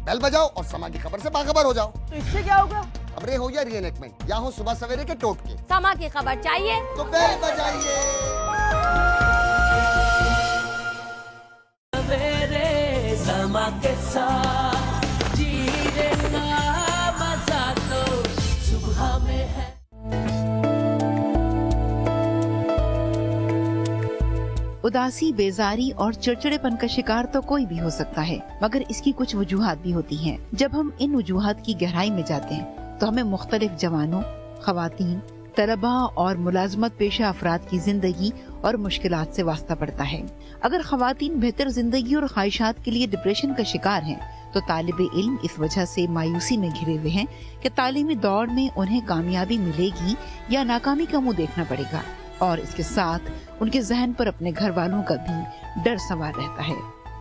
بیل بجاؤ اور سما کی خبر سے باخبر ہو جاؤ. تو اس سے کیا ہوگا؟ خبریں ہو یا ری انیکٹمنٹ یا ہو صبح سویرے کے ٹوٹ کے. سما کی خبر چاہیے تو بیل بجائیے. سما کے ساتھ جینے کا مزہ تو صبح میں ہے. اداسی، بیزاری اور چڑچڑے پن کا شکار تو کوئی بھی ہو سکتا ہے، مگر اس کی کچھ وجوہات بھی ہوتی ہیں. جب ہم ان وجوہات کی گہرائی میں جاتے ہیں تو ہمیں مختلف جوانوں، خواتین، طلباء اور ملازمت پیشہ افراد کی زندگی اور مشکلات سے واسطہ پڑتا ہے. اگر خواتین بہتر زندگی اور خواہشات کے لیے ڈپریشن کا شکار ہیں تو طالب علم اس وجہ سے مایوسی میں گھرے ہوئے ہیں کہ تعلیمی دوڑ میں انہیں کامیابی ملے گی یا ناکامی کا منہ دیکھنا پڑے گا، اور اس کے ساتھ ان کے ذہن پر اپنے گھر والوں کا بھی ڈر سوار رہتا ہے.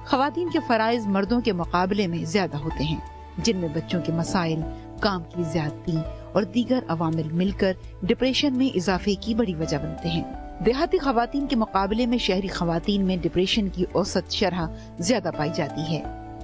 خواتین کے فرائض مردوں کے مقابلے میں زیادہ ہوتے ہیں، جن میں بچوں کے مسائل، کام کی زیادتی اور دیگر عوامل مل کر ڈپریشن میں اضافے کی بڑی وجہ بنتے ہیں. دیہاتی خواتین کے مقابلے میں شہری خواتین میں ڈپریشن کی اوسط شرح زیادہ پائی جاتی ہے.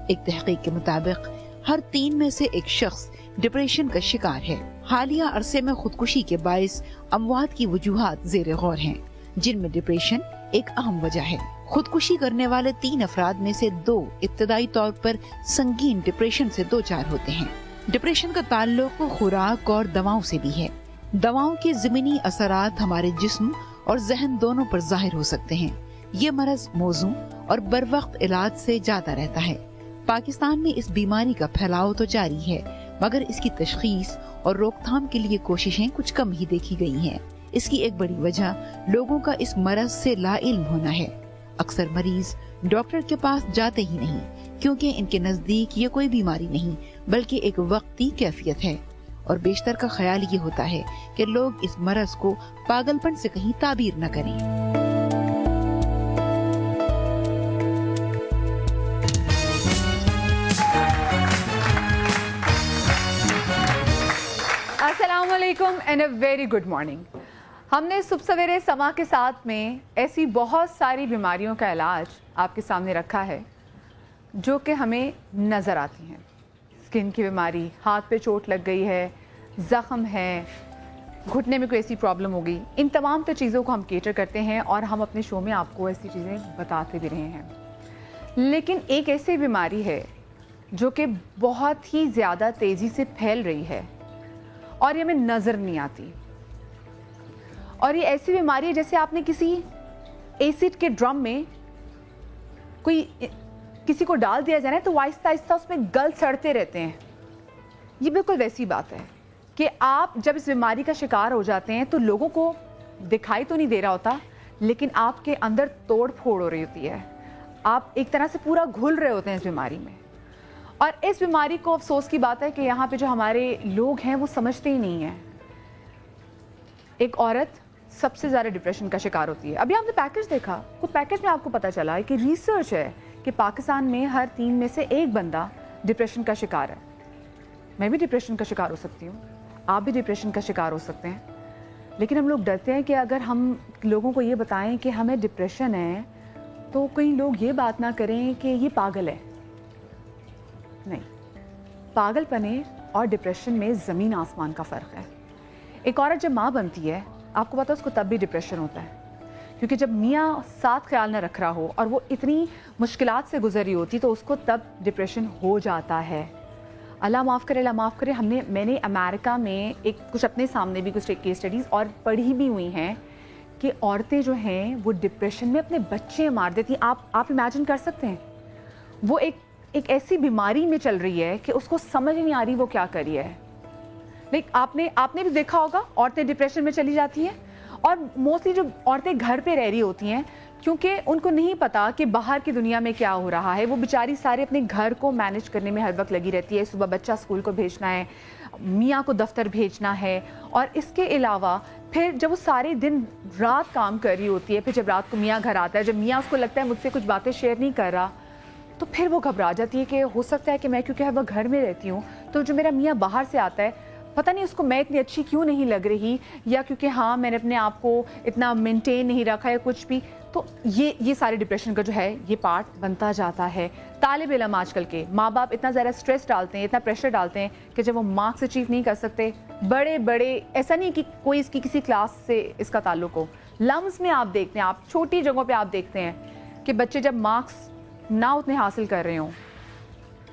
ایک تحقیق کے مطابق ہر 3 میں سے ایک شخص ڈپریشن کا شکار ہے. حالیہ عرصے میں خودکشی کے باعث اموات کی وجوہات زیر غور ہیں، جن میں ڈپریشن ایک اہم وجہ ہے. خودکشی کرنے والے 3 افراد میں سے 2 ابتدائی طور پر سنگین ڈپریشن سے دوچار ہوتے ہیں. ڈپریشن کا تعلق خوراک اور دواؤں سے بھی ہے. دواؤں کے ضمنی اثرات ہمارے جسم اور ذہن دونوں پر ظاہر ہو سکتے ہیں. یہ مرض موزوں اور بر وقت علاج سے جاتا رہتا ہے. پاکستان میں اس بیماری کا پھیلاؤ تو جاری ہے، مگر اس کی تشخیص اور روک تھام کے لیے کوششیں کچھ کم ہی دیکھی گئی ہیں. اس کی ایک بڑی وجہ لوگوں کا اس مرض سے لا علم ہونا ہے. اکثر مریض ڈاکٹر کے پاس جاتے ہی نہیں، کیونکہ ان کے نزدیک یہ کوئی بیماری نہیں بلکہ ایک وقتی کیفیت ہے، اور بیشتر کا خیال یہ ہوتا ہے کہ لوگ اس مرض کو پاگل پن سے کہیں تعبیر نہ کریں. السلام علیکم and a very good morning. ہم نے صبح سویرے سما کے ساتھ میں ایسی بہت ساری بیماریوں کا علاج آپ کے سامنے رکھا ہے جو کہ ہمیں نظر آتی ہیں. اسکن کی بیماری، ہاتھ پہ چوٹ لگ گئی ہے، زخم ہے، گھٹنے میں کوئی ایسی پرابلم ہو گئی، ان تمام تو چیزوں کو ہم کیٹر کرتے ہیں اور ہم اپنے شو میں آپ کو ایسی چیزیں بتاتے بھی رہے ہیں. لیکن ایک ایسی بیماری ہے جو کہ بہت ہی زیادہ تیزی سے پھیل رہی ہے اور یہ ہمیں نظر نہیں آتی. اور یہ ایسی بیماری ہے جیسے آپ نے کسی ایسڈ کے ڈرم میں کسی کو ڈال دیا جائے تو آہستہ آہستہ اس میں گل سڑتے رہتے ہیں. یہ بالکل ویسی بات ہے کہ آپ جب اس بیماری کا شکار ہو جاتے ہیں تو لوگوں کو دکھائی تو نہیں دے رہا ہوتا، لیکن آپ کے اندر توڑ پھوڑ ہو رہی ہوتی ہے. آپ ایک طرح سے پورا گھل رہے ہوتے ہیں اس بیماری میں. اور اس بیماری کو افسوس کی بات ہے کہ یہاں پہ جو ہمارے لوگ ہیں وہ سمجھتے ہی نہیں ہیں. ایک عورت سب سے زیادہ ڈپریشن کا شکار ہوتی ہے. ابھی آپ نے پیکج دیکھا، وہ پیکج میں آپ کو پتہ چلا ہے کہ ریسرچ ہے کہ پاکستان میں ہر 3 میں سے 1 بندہ ڈپریشن کا شکار ہے. میں بھی ڈپریشن کا شکار ہو سکتی ہوں، آپ بھی ڈپریشن کا شکار ہو سکتے ہیں. لیکن ہم لوگ ڈرتے ہیں کہ اگر ہم لوگوں کو یہ بتائیں کہ ہمیں ڈپریشن ہے تو کئی لوگ یہ بات نہ کریں کہ یہ پاگل ہے. نہیں، پاگل پنے اور ڈپریشن میں زمین آسمان کا فرق ہے. ایک عورت جب ماں بنتی ہے آپ کو پتا ہے اس کو تب بھی ڈپریشن ہوتا ہے، کیونکہ جب میاں ساتھ خیال نہ رکھ رہا ہو اور وہ اتنی مشکلات سے گزر رہی ہوتی تو اس کو تب ڈپریشن ہو جاتا ہے. اللہ معاف کرے، اللہ معاف کرے. میں نے امریکہ میں کچھ اپنے سامنے بھی کچھ کیس اسٹڈیز اور پڑھی بھی ہوئی ہیں کہ عورتیں جو ہیں وہ ڈپریشن میں اپنے بچے مار دیتی ہیں. آپ امیجن کر سکتے ہیں؟ وہ ایک ایسی بیماری میں چل رہی ہے کہ اس کو سمجھ نہیں آ رہی وہ کیا کر رہی ہے. لیکن آپ نے بھی دیکھا ہوگا عورتیں ڈپریشن میں چلی جاتی ہیں، اور موسٹلی جو عورتیں گھر پہ رہ رہی ہوتی ہیں کیونکہ ان کو نہیں پتا کہ باہر کی دنیا میں کیا ہو رہا ہے. وہ بیچاری سارے اپنے گھر کو مینیج کرنے میں ہر وقت لگی رہتی ہے. صبح بچہ اسکول کو بھیجنا ہے، میاں کو دفتر بھیجنا ہے، اور اس کے علاوہ پھر جب وہ سارے دن رات کام کر رہی ہوتی ہے، پھر جب رات کو میاں گھر آتا ہے، جب میاں اس کو لگتا ہے مجھ سے کچھ باتیں شیئر نہیں کر رہا تو پھر وہ گھبرا جاتی ہے کہ ہو سکتا ہے کہ میں کیونکہ ہر وقت گھر میں رہتی ہوں تو جو میرا میاں باہر سے آتا ہے پتہ نہیں اس کو میں اتنی اچھی کیوں نہیں لگ رہی، یا کیونکہ ہاں میں نے اپنے آپ کو اتنا مینٹین نہیں رکھا ہے کچھ بھی. تو یہ سارے ڈپریشن کا جو ہے یہ پارٹ بنتا جاتا ہے. طالب علم آج کل کے ماں باپ اتنا زیادہ اسٹریس ڈالتے ہیں, اتنا پریشر ڈالتے ہیں کہ جب وہ مارکس اچیو نہیں کر سکتے, بڑے ایسا نہیں کہ کوئی اس کی کسی کلاس سے اس کا تعلق ہو, لمز میں آپ دیکھتے ہیں, آپ چھوٹی جگہوں پہ آپ دیکھتے ہیں کہ بچے جب مارکس نہ اتنے حاصل کر رہے ہوں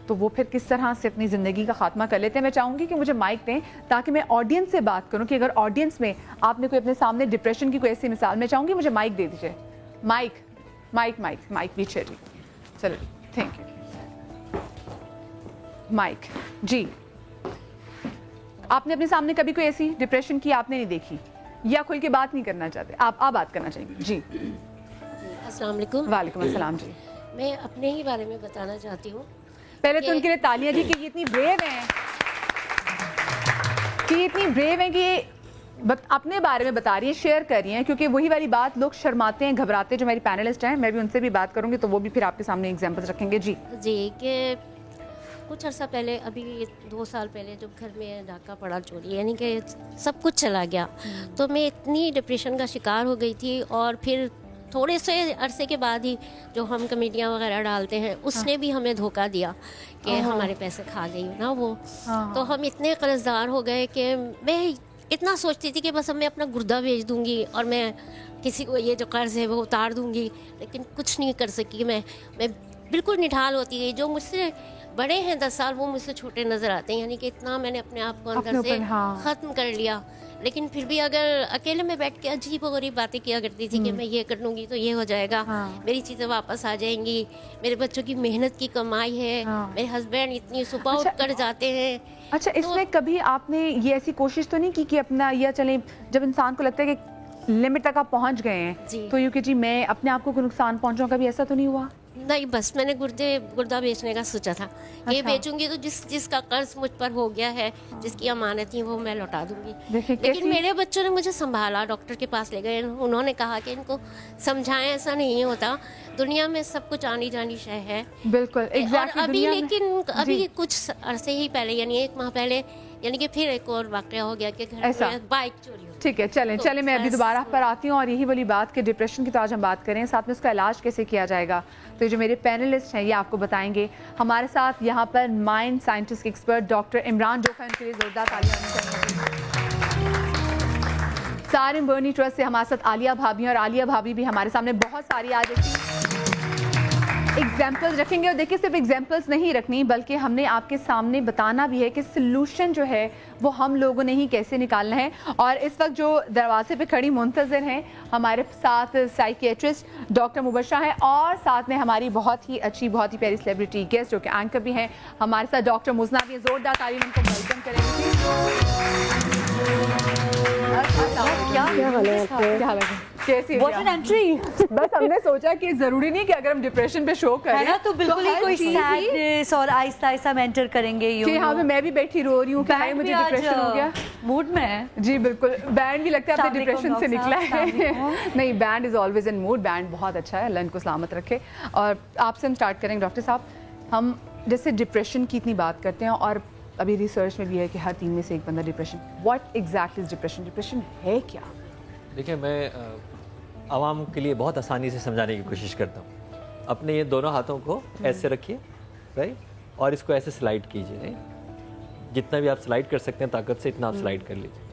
تو وہ پھر کس طرح سے اپنی زندگی کا خاتمہ کر لیتے ہیں. میں چاہوں گی کہ مجھے مائک دیں تاکہ میں آڈینس سے بات کروں کہ اگر آڈینس میں آپ نے کوئی اپنے سامنے ڈپریشن کی کوئی ایسی مثال, میں چاہوں گی مجھے مائک دے دیجیے. مائک پیچھے جی, چلو تھینک یو. مائک جی, آپ نے اپنے سامنے کبھی کوئی ایسی ڈپریشن کی آپ نے نہیں دیکھی یا کھل کے بات نہیں کرنا چاہتے, آپ بات کرنا چاہیں گے جی. السلام علیکم. وعلیکم السلام جی. میں اپنے ہی بارے میں بتانا چاہتی ہوں. پہلے تو ان کے لیے تالیاں جی کہ یہ اتنی بریو ہیں کہ یہ اپنے بارے میں بتا رہی ہیں, شیئر کر رہی ہیں, کیونکہ وہی والی بات لوگ شرماتے ہیں, گھبراتے ہیں. جو میری پینلسٹ ہیں میں بھی ان سے بھی بات کروں گی تو وہ بھی پھر آپ کے سامنے ایگزامپلس رکھیں گے. جی کہ کچھ عرصہ پہلے, ابھی 2 سال پہلے جب گھر میں ڈاکہ پڑا چوری, یعنی کہ سب کچھ چلا گیا, تو میں اتنی ڈپریشن کا شکار ہو گئی تھی. اور پھر تھوڑے سے عرصے کے بعد ہی جو ہم کمیٹیاں وغیرہ ڈالتے ہیں اس نے بھی ہمیں دھوکہ دیا کہ ہمارے پیسے کھا گئی نا وہ. تو ہم اتنے قرض دار ہو گئے کہ میں اتنا سوچتی تھی کہ بس اب میں اپنا گردہ بیچ دوں گی اور میں کسی کو یہ جو قرض ہے وہ اتار دوں گی, لیکن کچھ نہیں کر سکی. میں بالکل نڈھال ہوتی گئی. جو مجھ سے بڑے ہیں 10 سال وہ مجھ سے چھوٹے نظر آتے ہیں, یعنی کہ اتنا میں نے اپنے آپ کو اندر سے ختم کر لیا. لیکن پھر بھی اگر اکیلے میں بیٹھ کے عجیب و غریب باتیں کیا کرتی تھی کہ میں یہ کر لوں گی تو یہ ہو جائے گا, میری چیزیں واپس آ جائیں گی, میرے بچوں کی محنت کی کمائی ہے, میرے ہسبینڈ اتنی صبح اٹھ کر جاتے ہیں. اچھا, اس میں کبھی آپ نے یہ ایسی کوشش تو نہیں کی کہ اپنا یا چلیں, جب انسان کو لگتا ہے کہ لمٹ تک آپ پہنچ گئے ہیں تو یوں کہ جی میں اپنے آپ کو نقصان پہنچاؤں, کبھی ایسا تو نہیں ہوا؟ نہیں, بس میں نے گردہ بیچنے کا سوچا تھا کہ یہ بیچوں گی تو جس کا قرض مجھ پر ہو گیا ہے, جس کی امانت تھی وہ میں لوٹا دوں گی. لیکن میرے بچوں نے مجھے سنبھالا, ڈاکٹر کے پاس لے گئے, انہوں نے کہا کہ ان کو سمجھائیں ایسا نہیں ہوتا, دنیا میں سب کچھ آنی جانی شے ہے. بالکل. اور ابھی لیکن ابھی کچھ عرصے ہی پہلے, یعنی 1 ماہ پہلے, یعنی کہ پھر ایک اور واقعہ ہو گیا کہ گھر میں بائک چوری ہو. ٹھیک ہے, چلیں میں ابھی دوبارہ پر آتی ہوں, اور یہی والی بات کہ ڈپریشن کی تو آج ہم بات کریں, ساتھ میں اس کا علاج کیسے کیا جائے گا. تو جو میرے پینلسٹ ہیں یہ آپ کو بتائیں گے. ہمارے ساتھ یہاں پر مائنڈ سائنٹسٹ کے ایکسپرٹ ڈاکٹر عمران جوفا, ان کے لیے زوردار تالیاں ہونی چاہیے. سارم برنی ٹرسٹ سے ہمارے ساتھ عالیہ بھابھی, اور عالیہ بھابھی بھی ہمارے سامنے بہت ساری آج ایسی ایگزامپلز رکھیں گے. اور دیکھیں صرف ایگزامپلز نہیں رکھنی بلکہ ہم نے آپ کے سامنے بتانا بھی ہے کہ سلوشن جو ہے وہ ہم لوگوں نے ہی کیسے نکالنا ہے. اور اس وقت جو دروازے پہ کھڑی منتظر ہیں ہمارے ساتھ سائیکیٹرسٹ ڈاکٹر مبشرہ ہیں, اور ساتھ میں ہماری بہت ہی اچھی بہت ہی پیاری سیلیبریٹی گیسٹ جو کہ اینکر بھی ہیں ہمارے ساتھ ڈاکٹر مزنا بھی ہیں. زوردار تعلیم ان کو ویلکم کریں گے. بس ہم نے سوچا کہ ضروری نہیں کہ اگر ہم ڈپریشن پہ شو کریں تو بالکل ہی کوئی سیڈنس اور آہستہ آہستہ ہم انٹر کریں گے کہ ہاں میں بھی بیٹھی رو رہی ہوں کہ مجھے ڈپریشن ہو گیا. موڈ میں ہے جی بالکل. بینڈ بھی لگتا ہے اپنے ڈپریشن سے نکلا ہے. نہیں, band is always in mood, band بہت اچھا ہے, اللہ ان کو سلامت رکھے. اور آپ سے ہم اسٹارٹ کریں گے ڈاکٹر صاحب. ہم جیسے ڈپریشن کی اتنی بات کرتے ہیں اور ابھی ریسرچ میں بھی ہے کہ ہر 3 میں سے 1 بندہ depression. What exactly is depression? Depression ہے کیا؟ دیکھیں, میں عوام کے لیے بہت آسانی سے سمجھانے کی کوشش کرتا ہوں. اپنے یہ دونوں ہاتھوں کو ایسے رکھیے, رائٹ, اور اس کو ایسے سلائڈ کیجیے, رائٹ. جتنا بھی آپ سلائڈ کر سکتے ہیں طاقت سے اتنا آپ سلائڈ کر لیجیے.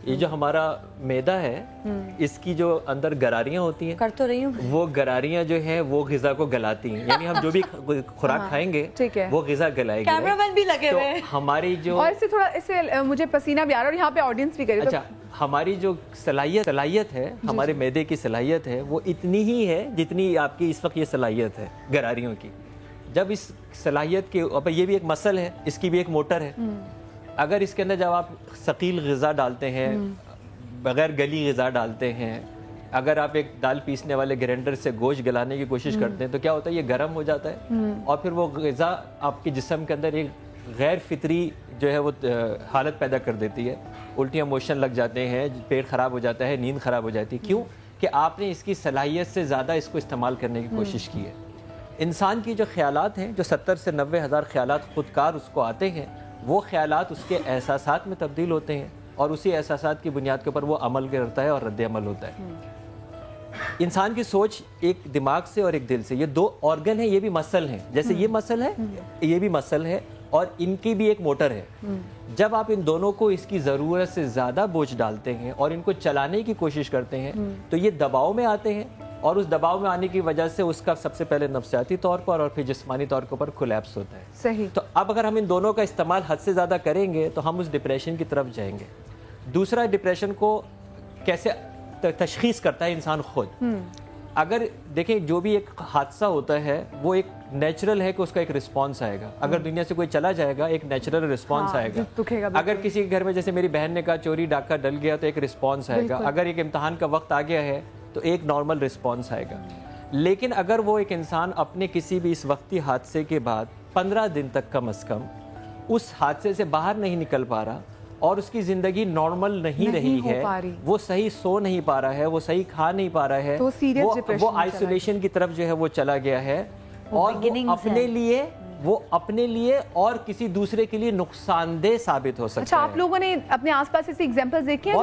یہ جو ہمارا معدہ ہے اس کی جو اندر گراریاں ہوتی ہیں, کر تو رہی ہوں, وہ گراریاں جو ہیں وہ غذا کو گلاتی ہیں. یعنی ہم جو بھی خوراک کھائیں گے وہ غذا گلائے گی. کیمرہ مین بھی لگے ہوئے ہیں. ہماری جو, اور اس سے مجھے پسینہ بھی آ رہا ہے اور یہاں پہ آڈینس بھی کرے. اچھا, ہماری جو صلاحیت ہے, ہمارے معدے کی صلاحیت ہے وہ اتنی ہی ہے جتنی آپ کی اس وقت یہ صلاحیت ہے گراریوں کی. جب اس صلاحیت کے اوپر, یہ بھی ایک مسل ہے, اس کی بھی ایک موٹر ہے, اگر اس کے اندر جب آپ ثقیل غذا ڈالتے ہیں, بغیر گلی غذا ڈالتے ہیں, اگر آپ ایک دال پیسنے والے گرینڈر سے گوشت گلانے کی کوشش کرتے ہیں تو کیا ہوتا ہے, یہ گرم ہو جاتا ہے اور پھر وہ غذا آپ کے جسم کے اندر ایک غیر فطری جو ہے وہ حالت پیدا کر دیتی ہے. الٹیاں موشن لگ جاتے ہیں, پیٹ خراب ہو جاتا ہے, نیند خراب ہو جاتی ہے. کیوں کہ آپ نے اس کی صلاحیت سے زیادہ اس کو استعمال کرنے کی کوشش کی ہے. انسان کی جو خیالات ہیں, جو 70 سے 90 ہزار خیالات خودکار اس کو آتے ہیں, وہ خیالات اس کے احساسات میں تبدیل ہوتے ہیں اور اسی احساسات کی بنیاد کے اوپر وہ عمل کرتا ہے اور رد عمل ہوتا ہے. इंसान की सोच एक दिमाग से और एक दिल से, ये दो ऑर्गन है, ये भी मसल हैं, जैसे ये मसल है, ये भी मसल है, और इनकी भी एक मोटर है। जब आप इन दोनों को इसकी ज़रूरत से ज़्यादा बोझ डालते हैं और इनको चलाने की कोशिश करते हैं तो ये दबाव में आते हैं, और उस दबाव में आने की वजह से उसका सबसे पहले नफ्सियाती तौर पर और फिर जिस्मानी तौर के ऊपर कोलैप्स होता है। सही। तो अब अगर हम इन दोनों का इस्तेमाल हद से ज़्यादा करेंगे तो हम उस डिप्रेशन की तरफ जाएंगे। दूसरा, डिप्रेशन को कैसे तशखीस करता है इंसान खुद। अगर देखें, जो भी एक हादसा होता है वो एक नेचुरल है कि उसका एक रिस्पांस आएगा। अगर दुनिया से कोई चला जाएगा एक नेचुरल रिस्पांस आएगा। अगर किसी के घर में, जैसे मेरी बहन ने कहा, चोरी डाका डल गया तो एक रिस्पांस आएगा। अगर एक इम्तिहान का वक्त आ गया है तो एक नॉर्मल रिस्पांस आएगा। लेकिन अगर वो एक इंसान अपने किसी भी इस वक्ती हादसे के बाद 15 दिन तक कम से कम उस हादसे से बाहर नहीं निकल पा रहा और उसकी ज़िंदगी नॉर्मल नहीं रही है, वो सही सो नहीं पा रहा है, वो सही खा नहीं पा रहा है, तो वो आइसोलेशन की तरफ जो है वो चला गया है, और वो अपने लिए और किसी दूसरे के लिए नुकसानदेह साबित हो सकता है। अच्छा, आप लोगों ने अपने आसपास ऐसे एग्जांपल्स देखे हैं?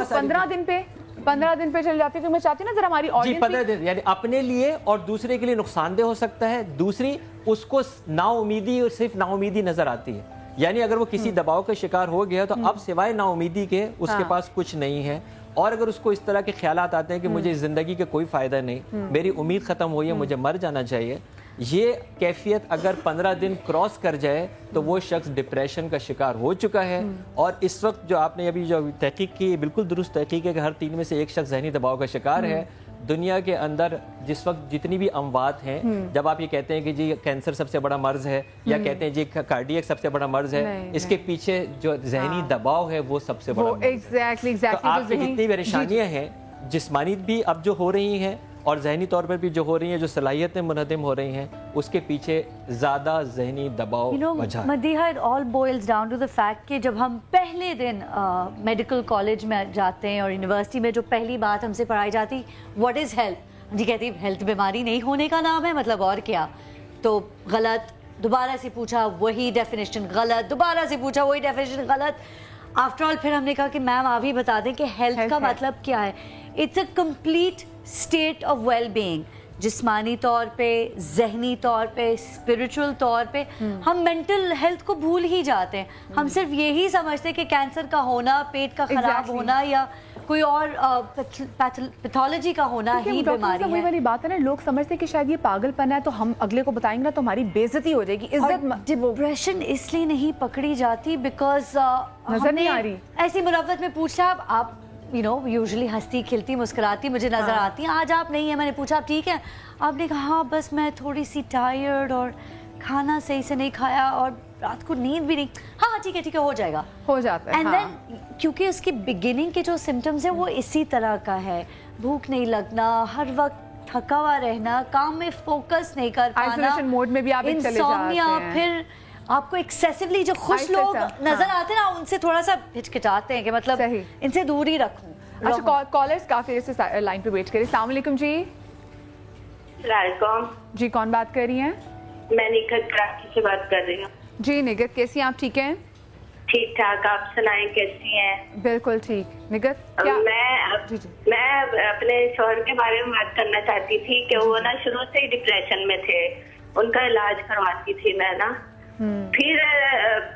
15 दिन पे चल जाती है। मैं चाहती हूँ ना जरा हमारी ऑडियंस 15 दिन, यानी अपने लिए और दूसरे के लिए नुकसानदेह हो सकता है। दूसरी, उसको नाउमीदी और सिर्फ नाउमीदी नजर आती है, यानी अगर वो किसी दबाव का शिकार हो गया तो अब सिवाय नाउमीदी के उसके पास कुछ नहीं है। और अगर उसको इस तरह के ख्यालात आते हैं कि मुझे जिंदगी का कोई फायदा नहीं, मेरी उम्मीद खत्म हुई है, मुझे मर जाना चाहिए, ये कैफियत अगर 15 दिन क्रॉस कर जाए तो वो शख्स डिप्रेशन का शिकार हो चुका है। और इस वक्त जो आपने अभी जो तहकीक की, बिल्कुल दुरुस्त तहकीक है कि हर 3 में से एक शख्स ज़हनी दबाव का शिकार है। दुनिया के अंदर जिस वक्त जितनी भी अमवात हैं, जब आप ये कहते हैं कि जी कैंसर सबसे बड़ा मर्ज है, या कहते हैं जी कार्डियक सबसे बड़ा मर्ज है, इसके पीछे जो ज़हनी दबाव है वो सबसे बड़ा मर्ज है। एग्जैक्टली। तो आपकी जितनी परेशानियां हैं, जिस्मानी भी अब जो हो रही हैं और ज़हनी तौर पर भी जो हो रही हैं, जो सलाहियतें मुनहदम हो रही हैं, उसके पीछे ज़्यादा ज़हनी दबाव वजह है। Madiha, it all boils down to the fact कि जब हम पहले दिन मेडिकल कॉलेज में जाते हैं और यूनिवर्सिटी में जो पहली बात हमसे पढ़ाई जाती, व्हाट इज़ हेल्थ, जी कहती हेल्थ बीमारी नहीं होने का नाम है, मतलब और क्या, तो गलत, दोबारा से पूछा वही डेफिनेशन गलत, दोबारा से पूछा वही डेफिनेशन गलत। आफ्टर ऑल फिर हमने कहा कि मैम आप ही बता दें कि हेल्थ का मतलब क्या है। It's a complete state of well being, जिस्मानी तौर पे, जहनी तौर पे, स्पिरिचुअल तौर पे। हम मेंटल हेल्थ को भूल ही जाते हैं। हम सिर्फ यही समझते हैं कि कैंसर का होना, पेट का खराब होना या कोई और पैथोलॉजी का होना ही बीमारी है। वही वाली बात है ना, लोग समझते हैं कि शायद ये पागलपन है, तो हम अगले को बताएंगे ना तो हमारी बेइज्जती हो जाएगी, इज्जत। डिप्रेशन इसलिए नहीं पकड़ी जाती बिकॉज नजर नहीं आ रही। ऐसी मुरव्वत में पूछा, आप यूजुअली हंसती खिलती मुस्कुराती मुझे नजर आती हैं, आज आप नहीं है। मैंने पूछा आप ठीक है? आपने कहा हाँ बस मैं थोड़ी सी टायर्ड और खाना सही से नहीं खाया और रात को नींद भी नहीं। हाँ ठीक है हो जाएगा, हो जाता है। एंड देन क्योंकि उसकी बिगिनिंग के जो सिम्टम्स है वो इसी तरह का है, भूख नहीं लगना, हर वक्त थका हुआ रहना, काम में फोकस नहीं कर पाना, आइसोलेशन मोड में भी आप चले जाते हैं। फिर आपको एक्सेसिवली जो खुश लोग नजर आते हैं ना, उनसे थोड़ा सा हिचकिचाते हैं कि मतलब इनसे दूर ही रखूं। अच्छा, कॉलर्स काफी ऐसे लाइन पे वेट करें। अस्सलाम वालेकुम जी। जी, कौन बात कर रही हैं? मैं निगत कराची से बात कर रही हूँ। जी निगत, कैसी हैं आप? ठीक हैं? ठीक ठाक, आप सुनाएं कैसी हैं? बिल्कुल ठीक। निगत, क्या मैं अपने शौहर के बारे में बात करना चाहती थी कि वो ना शुरू से ही डिप्रेशन में थे। उनका इलाज करवाती थी मैं ना, फिर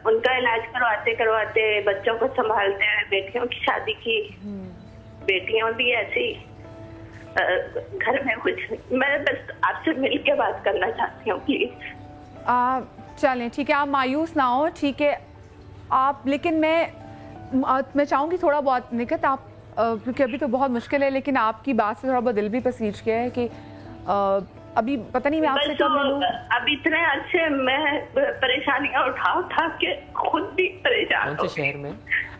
उनका इलाज करवाते करवाते बच्चों को संभालते हैं, बेटियों की शादी की, बेटियां भी ऐसी, घर में कुछ नहीं। मैं बस आपसे मिल के बात करना चाहती हूँ प्लीज। चलें ठीक है, आप मायूस ना हो, ठीक है आप, लेकिन मैं चाहूँगी थोड़ा बहुत निकट आप, क्योंकि अभी तो बहुत मुश्किल है, लेकिन आपकी बात से थोड़ा बहुत दिल भी पसीज गया है कि अभी पता नहीं मैं आपसे कब मिलूं। अब इतने अच्छे मैं परेशानियां उठा के खुद भी परेशान। कौन से शहर में?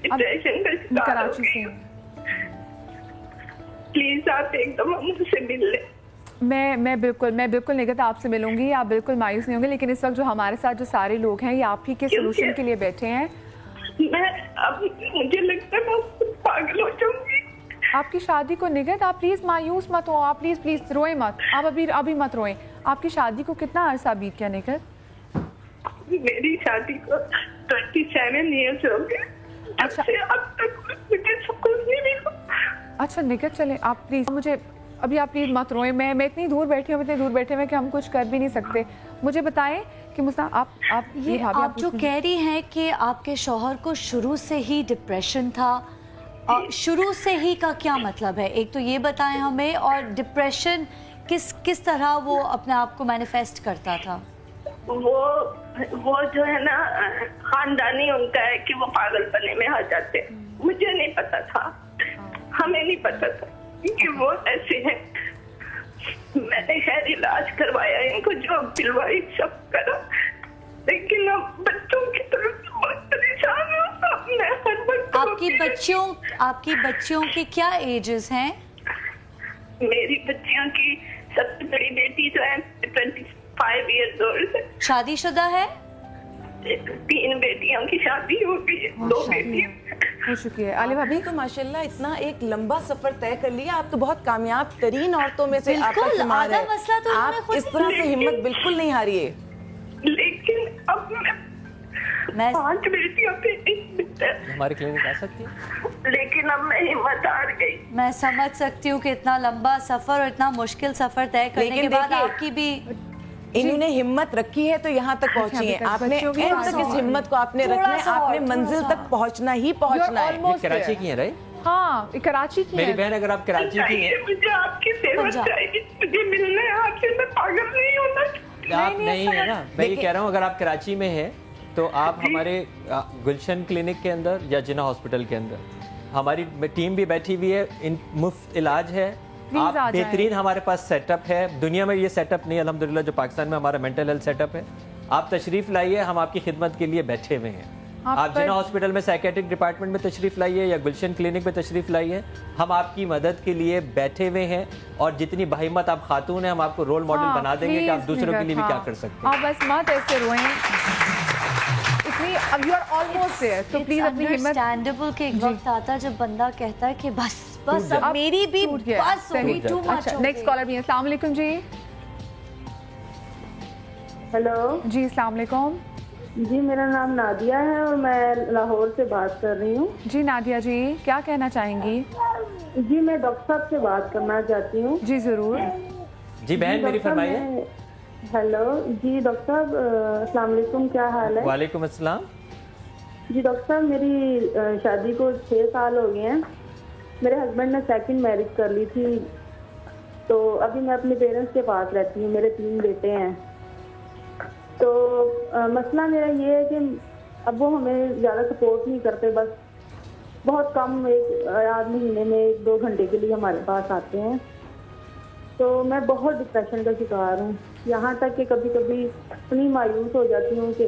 डिप्रेशन का शिकार। कराची से। प्लीज आप एकदम मुझसे मिल ले। मैं बिल्कुल निगत आपसे मिलूंगी, आप बिल्कुल मायूस नहीं होंगे। लेकिन इस वक्त जो हमारे साथ जो सारे लोग हैं ये आप ही के सोल्यूशन के लिए बैठे हैं। मुझे लगता है मैं पागल हो जाऊंगी। आपकी शादी को निगत, आप प्लीज मायूस मत हो, आप प्लीज रोएं मत, आप अभी मत रोएं। आपकी शादी को कितना अरसा बीत गया निगत? मेरी शादी को 27 ईयर्स हो गए। अच्छा, अब तक मुझे सुकून नहीं मिला। अच्छा निगत, चले आप प्लीज मुझे ابھی آپ پلیز مت روئیں, میں اتنی دور بیٹھی ہوں, اتنے دور بیٹھے ہوئے کہ ہم کچھ کر بھی نہیں سکتے. مجھے بتائیں کہ مسنا آپ یہ آپ جو کہہ رہی ہیں کہ آپ کے شوہر کو شروع سے ہی ڈپریشن تھا, شروع سے ہی کا کیا مطلب ہے؟ ایک تو یہ بتائیں ہمیں, اور ڈپریشن کس طرح وہ اپنے آپ کو مینیفیسٹ کرتا تھا؟ وہ جو ہے نا خاندانی ان کا ہے کہ وہ پاگل پنے میں آ جاتے. مجھے نہیں پتا تھا, ہمیں نہیں پتا تھا کہ وہ ایسے ہیں. میں نے خیر علاج کروایا, ان کو جاب دلوائی, سب کرا, لیکن اب بچوں کی طرف سے بہت پریشان ہوں. آپ کی بچیوں کی کیا ایجز ہیں؟ میری بچیوں کی سب سے بڑی بیٹی جو ہے 25 ایئرز اولڈ ہے. شادی شدہ ہے؟ 3 بیٹیوں کی شادی ہو گئی ہے, 2 بیٹیاں ہو چکی ہے. عالیہ بھابی تو ماشاءاللہ اتنا ایک لمبا سفر طے کر لیا, آپ تو بہت کامیاب ترین عورتوں میں سے آپ کا شمار ہے. آپ اس طرح سے ہمت بالکل نہیں ہاریے. لیکن اب میں 5 بیٹیوں پہ ہمارے کلینک آ سکتی ہے, لیکن اب میں ہمت ہار گئی. میں سمجھ سکتی ہوں کہ اتنا لمبا سفر اور اتنا مشکل سفر طے کرنے کے بعد آپ کی بھی انہوں نے ہمت رکھی ہے تو یہاں تک پہنچی ہیں. آپ نے اینڈ تک اس ہمت کو آپ نے رکھنا ہے, آپ نے منزل تک پہنچنا ہی پہنچنا ہے. کراچی کی ہیں رائے؟ ہاں کراچی کی میری بہن, اگر آپ کراچی کی ہیں, مجھے آپ کی سیوا چاہیے, مجھے ملنا ہے آپ سے, میں پاگل نہیں ہونا. آپ نہیں ہے نا, میں یہ کہہ رہا ہوں اگر آپ کراچی میں ہیں تو آپ ہمارے گلشن کلینک کے اندر یا جناح ہاسپٹل کے اندر ہماری ٹیم بھی بیٹھی ہوئی ہے, ان مفت علاج ہے. آپ بہترین ہمارے پاس سیٹ اپ ہے, دنیا میں یہ سیٹ اپ نہیں الحمدللہ جو پاکستان میں ہمارا مینٹل ہیلتھ سیٹ اپ ہے. آپ تشریف لائیے, ہم آپ کی خدمت کے لیے بیٹھے ہوئے ہیں. آپ جناح ہاسپٹل میں سائیکیٹرک ڈپارٹمنٹ میں تشریف لائیے یا گلشن کلینک میں تشریف لائیے, ہم آپ کی مدد کے لیے بیٹھے ہوئے ہیں. اور جتنی بہمت آپ خاتون ہیں, ہم آپ کو رول ماڈل بنا دیں گے کہ آپ دوسروں کے لیے بھی کیا کر سکتے ہیں. آپ بس مت ایسے روئیں, اب یو آر آلموسٹ دیئر, تو پلیز اپنی ہمت. انڈرسٹینڈیبل کہ ایک وقت آتا ہے جب بندہ کہتا ہے کہ بس اب میری بھی بس ہوئی, ٹو مچ. نیکسٹ کالر بھی ہے. السلام علیکم جی. ہیلو جی السلام علیکم. جی میرا نام نادیہ ہے اور میں لاہور سے بات کر رہی ہوں. جی نادیہ جی, کیا کہنا چاہیں گی؟ جی میں ڈاکٹر صاحب سے بات کرنا چاہتی ہوں. جی ضرور. جی بہن میری فرمائیے. ہیلو جی ڈاکٹر صاحب, السلام علیکم, کیا حال ہے؟ وعلیکم السلام. جی ڈاکٹر صاحب میری شادی کو 6 سال ہو گئے ہیں. میرے ہسبینڈ نے 2nd میرج کر لی تھی, تو ابھی میں اپنے پیرنٹس کے پاس رہتی ہوں. میرے 3 بیٹے ہیں. تو مسئلہ میرا یہ ہے کہ اب وہ ہمیں زیادہ سپورٹ نہیں کرتے, بس بہت کم, 1 مہینے میں 1-2 گھنٹے کے لیے ہمارے پاس آتے ہیں. تو میں بہت ڈپریشن کا شکار ہوں, یہاں تک کہ کبھی کبھی اتنی مایوس ہو جاتی ہوں کہ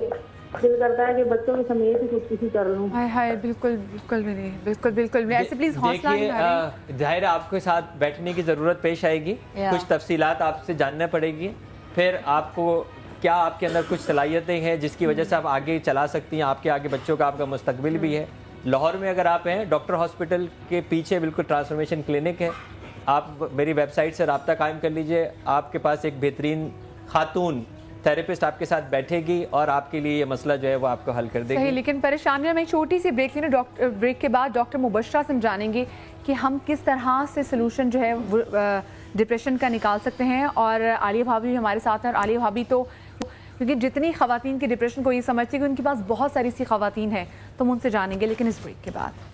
دل کرتا ہے کہ بچوں کے سمیت ہی خودکشی کر لوں. ہائے بالکل بالکل بھی نہیں, بالکل بالکل بھی ایسے. پلیز حوصلہ نہیں ہاریں. ظاہر آپ کے ساتھ بیٹھنے کی ضرورت پیش آئے گی, کچھ تفصیلات آپ سے جاننا پڑے گی, پھر آپ کو کیا آپ کے اندر کچھ صلاحیتیں ہیں جس کی وجہ سے آپ آگے چلا سکتی ہیں, آپ کے آگے بچوں کا آپ کا مستقبل بھی ہے. لاہور میں اگر آپ ہیں, ڈاکٹر ہاسپٹل کے پیچھے بالکل ٹرانسفارمیشن کلینک ہے. آپ میری ویب سائٹ سے رابطہ قائم کر لیجئے, آپ کے پاس ایک بہترین خاتون تھراپسٹ آپ کے ساتھ بیٹھے گی اور آپ کے لیے یہ مسئلہ جو ہے وہ آپ کو حل کر دے گی. صحیح, لیکن پریشانیوں میں ایک چھوٹی سی بریک لینا, بریک کے بعد ڈاکٹر مبشرہ سے جانیں گے کہ ہم کس طرح سے سلوشن جو ہے ڈپریشن کا نکال سکتے ہیں. اور عالیہ بھابی بھی ہمارے ساتھ ہیں, اور عالیہ بھابی تو کیونکہ جتنی خواتین کی ڈپریشن کو یہ سمجھتی ہے کہ ان کے پاس بہت ساری سی خواتین ہیں, تو ہم ان سے جانیں گے, لیکن اس بریک کے بعد.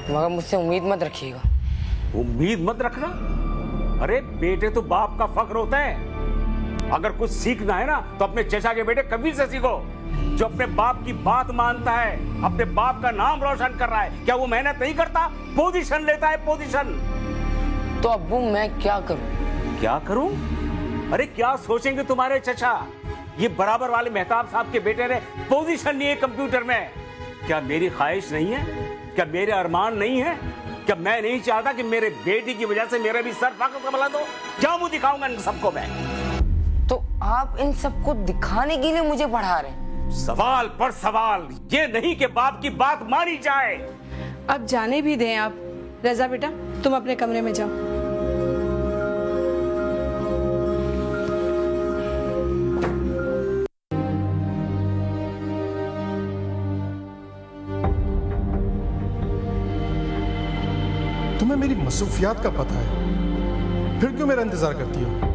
مگر مجھ سے امید مت رکھیے گا. امید مت رکھنا؟ ارے بیٹے تو باپ کا فخر ہوتا ہے. اگر کچھ سیکھنا ہے نا تو اپنے چچا کے بیٹے کبیر سے سیکھو, جو اپنے باپ کی بات مانتا ہے, اپنے باپ کا نام روشن کر رہا ہے. کیا وہ محنت نہیں کرتا؟ پوزیشن لیتا ہے, پوزیشن. تو ابو میں کیا کروں؟ کیا کروں؟ ارے کیا سوچیں گے تمہارے چچا؟ یہ برابر والے مہتاب صاحب کے بیٹے نے پوزیشن لی ہے کمپیوٹر میں. کیا میری خواہش نہیں ہے؟ کیا میرے ارمان نہیں ہے؟ کیا میں نہیں چاہتا کہ میرے بیٹی کی وجہ سے میرا بھی سر فخر سے بلند ہو؟ کیا منہ دکھاؤں گا ان سب کو میں؟ تو آپ ان سب کو دکھانے کے لیے مجھے پڑھا رہے ہیں؟ सवाल पर सवाल, ये नहीं कि बाप की बात मानी जाए। अब जाने भी दें आप। रजा बेटा, तुम अपने कमरे में जाओ। तुम्हें मेरी मसरूफियात का पता है, फिर क्यों मेरा इंतजार करती हो?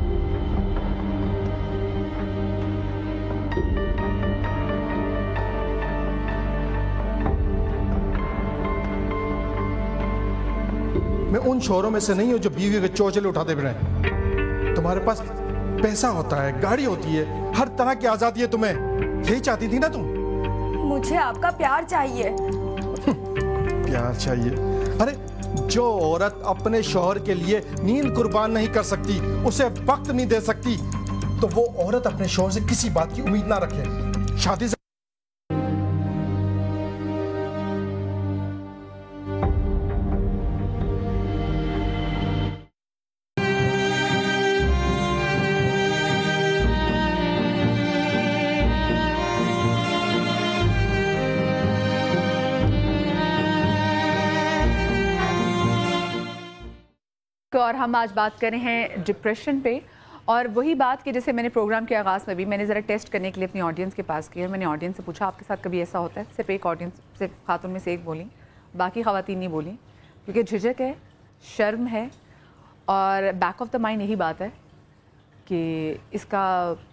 मैं उन शोहरों में से नहीं हूं जो बीवी के चौचले उठाते फिरें। तुम्हारे पास पैसा होता है, गाड़ी होती है, हर तरह की आजादी है तुम्हें। यही चाहती थी ना तुम? मुझे आपका प्यार चाहिए। प्यार चाहिए? अरे जो औरत अपने शौहर के लिए नींद कुर्बान नहीं कर सकती, उसे वक्त नहीं दे सकती, तो वो औरत अपने शौहर से किसी बात की उम्मीद ना रखे। शादी से और हम आज बात कर रहे हैं डिप्रेशन पे, और वही बात कि जैसे मैंने प्रोग्राम के आगाज़ में भी मैंने ज़रा टेस्ट करने के लिए अपनी ऑडियंस के पास किया, और मैंने ऑडियंस से पूछा आपके साथ कभी ऐसा होता है? सिर्फ एक ऑडियंस, सिर्फ खातून में से एक बोली, बाकी ख़वातीन नहीं बोली, क्योंकि झिझक है, शर्म है, और बैक ऑफ द माइंड यही बात है कि इसका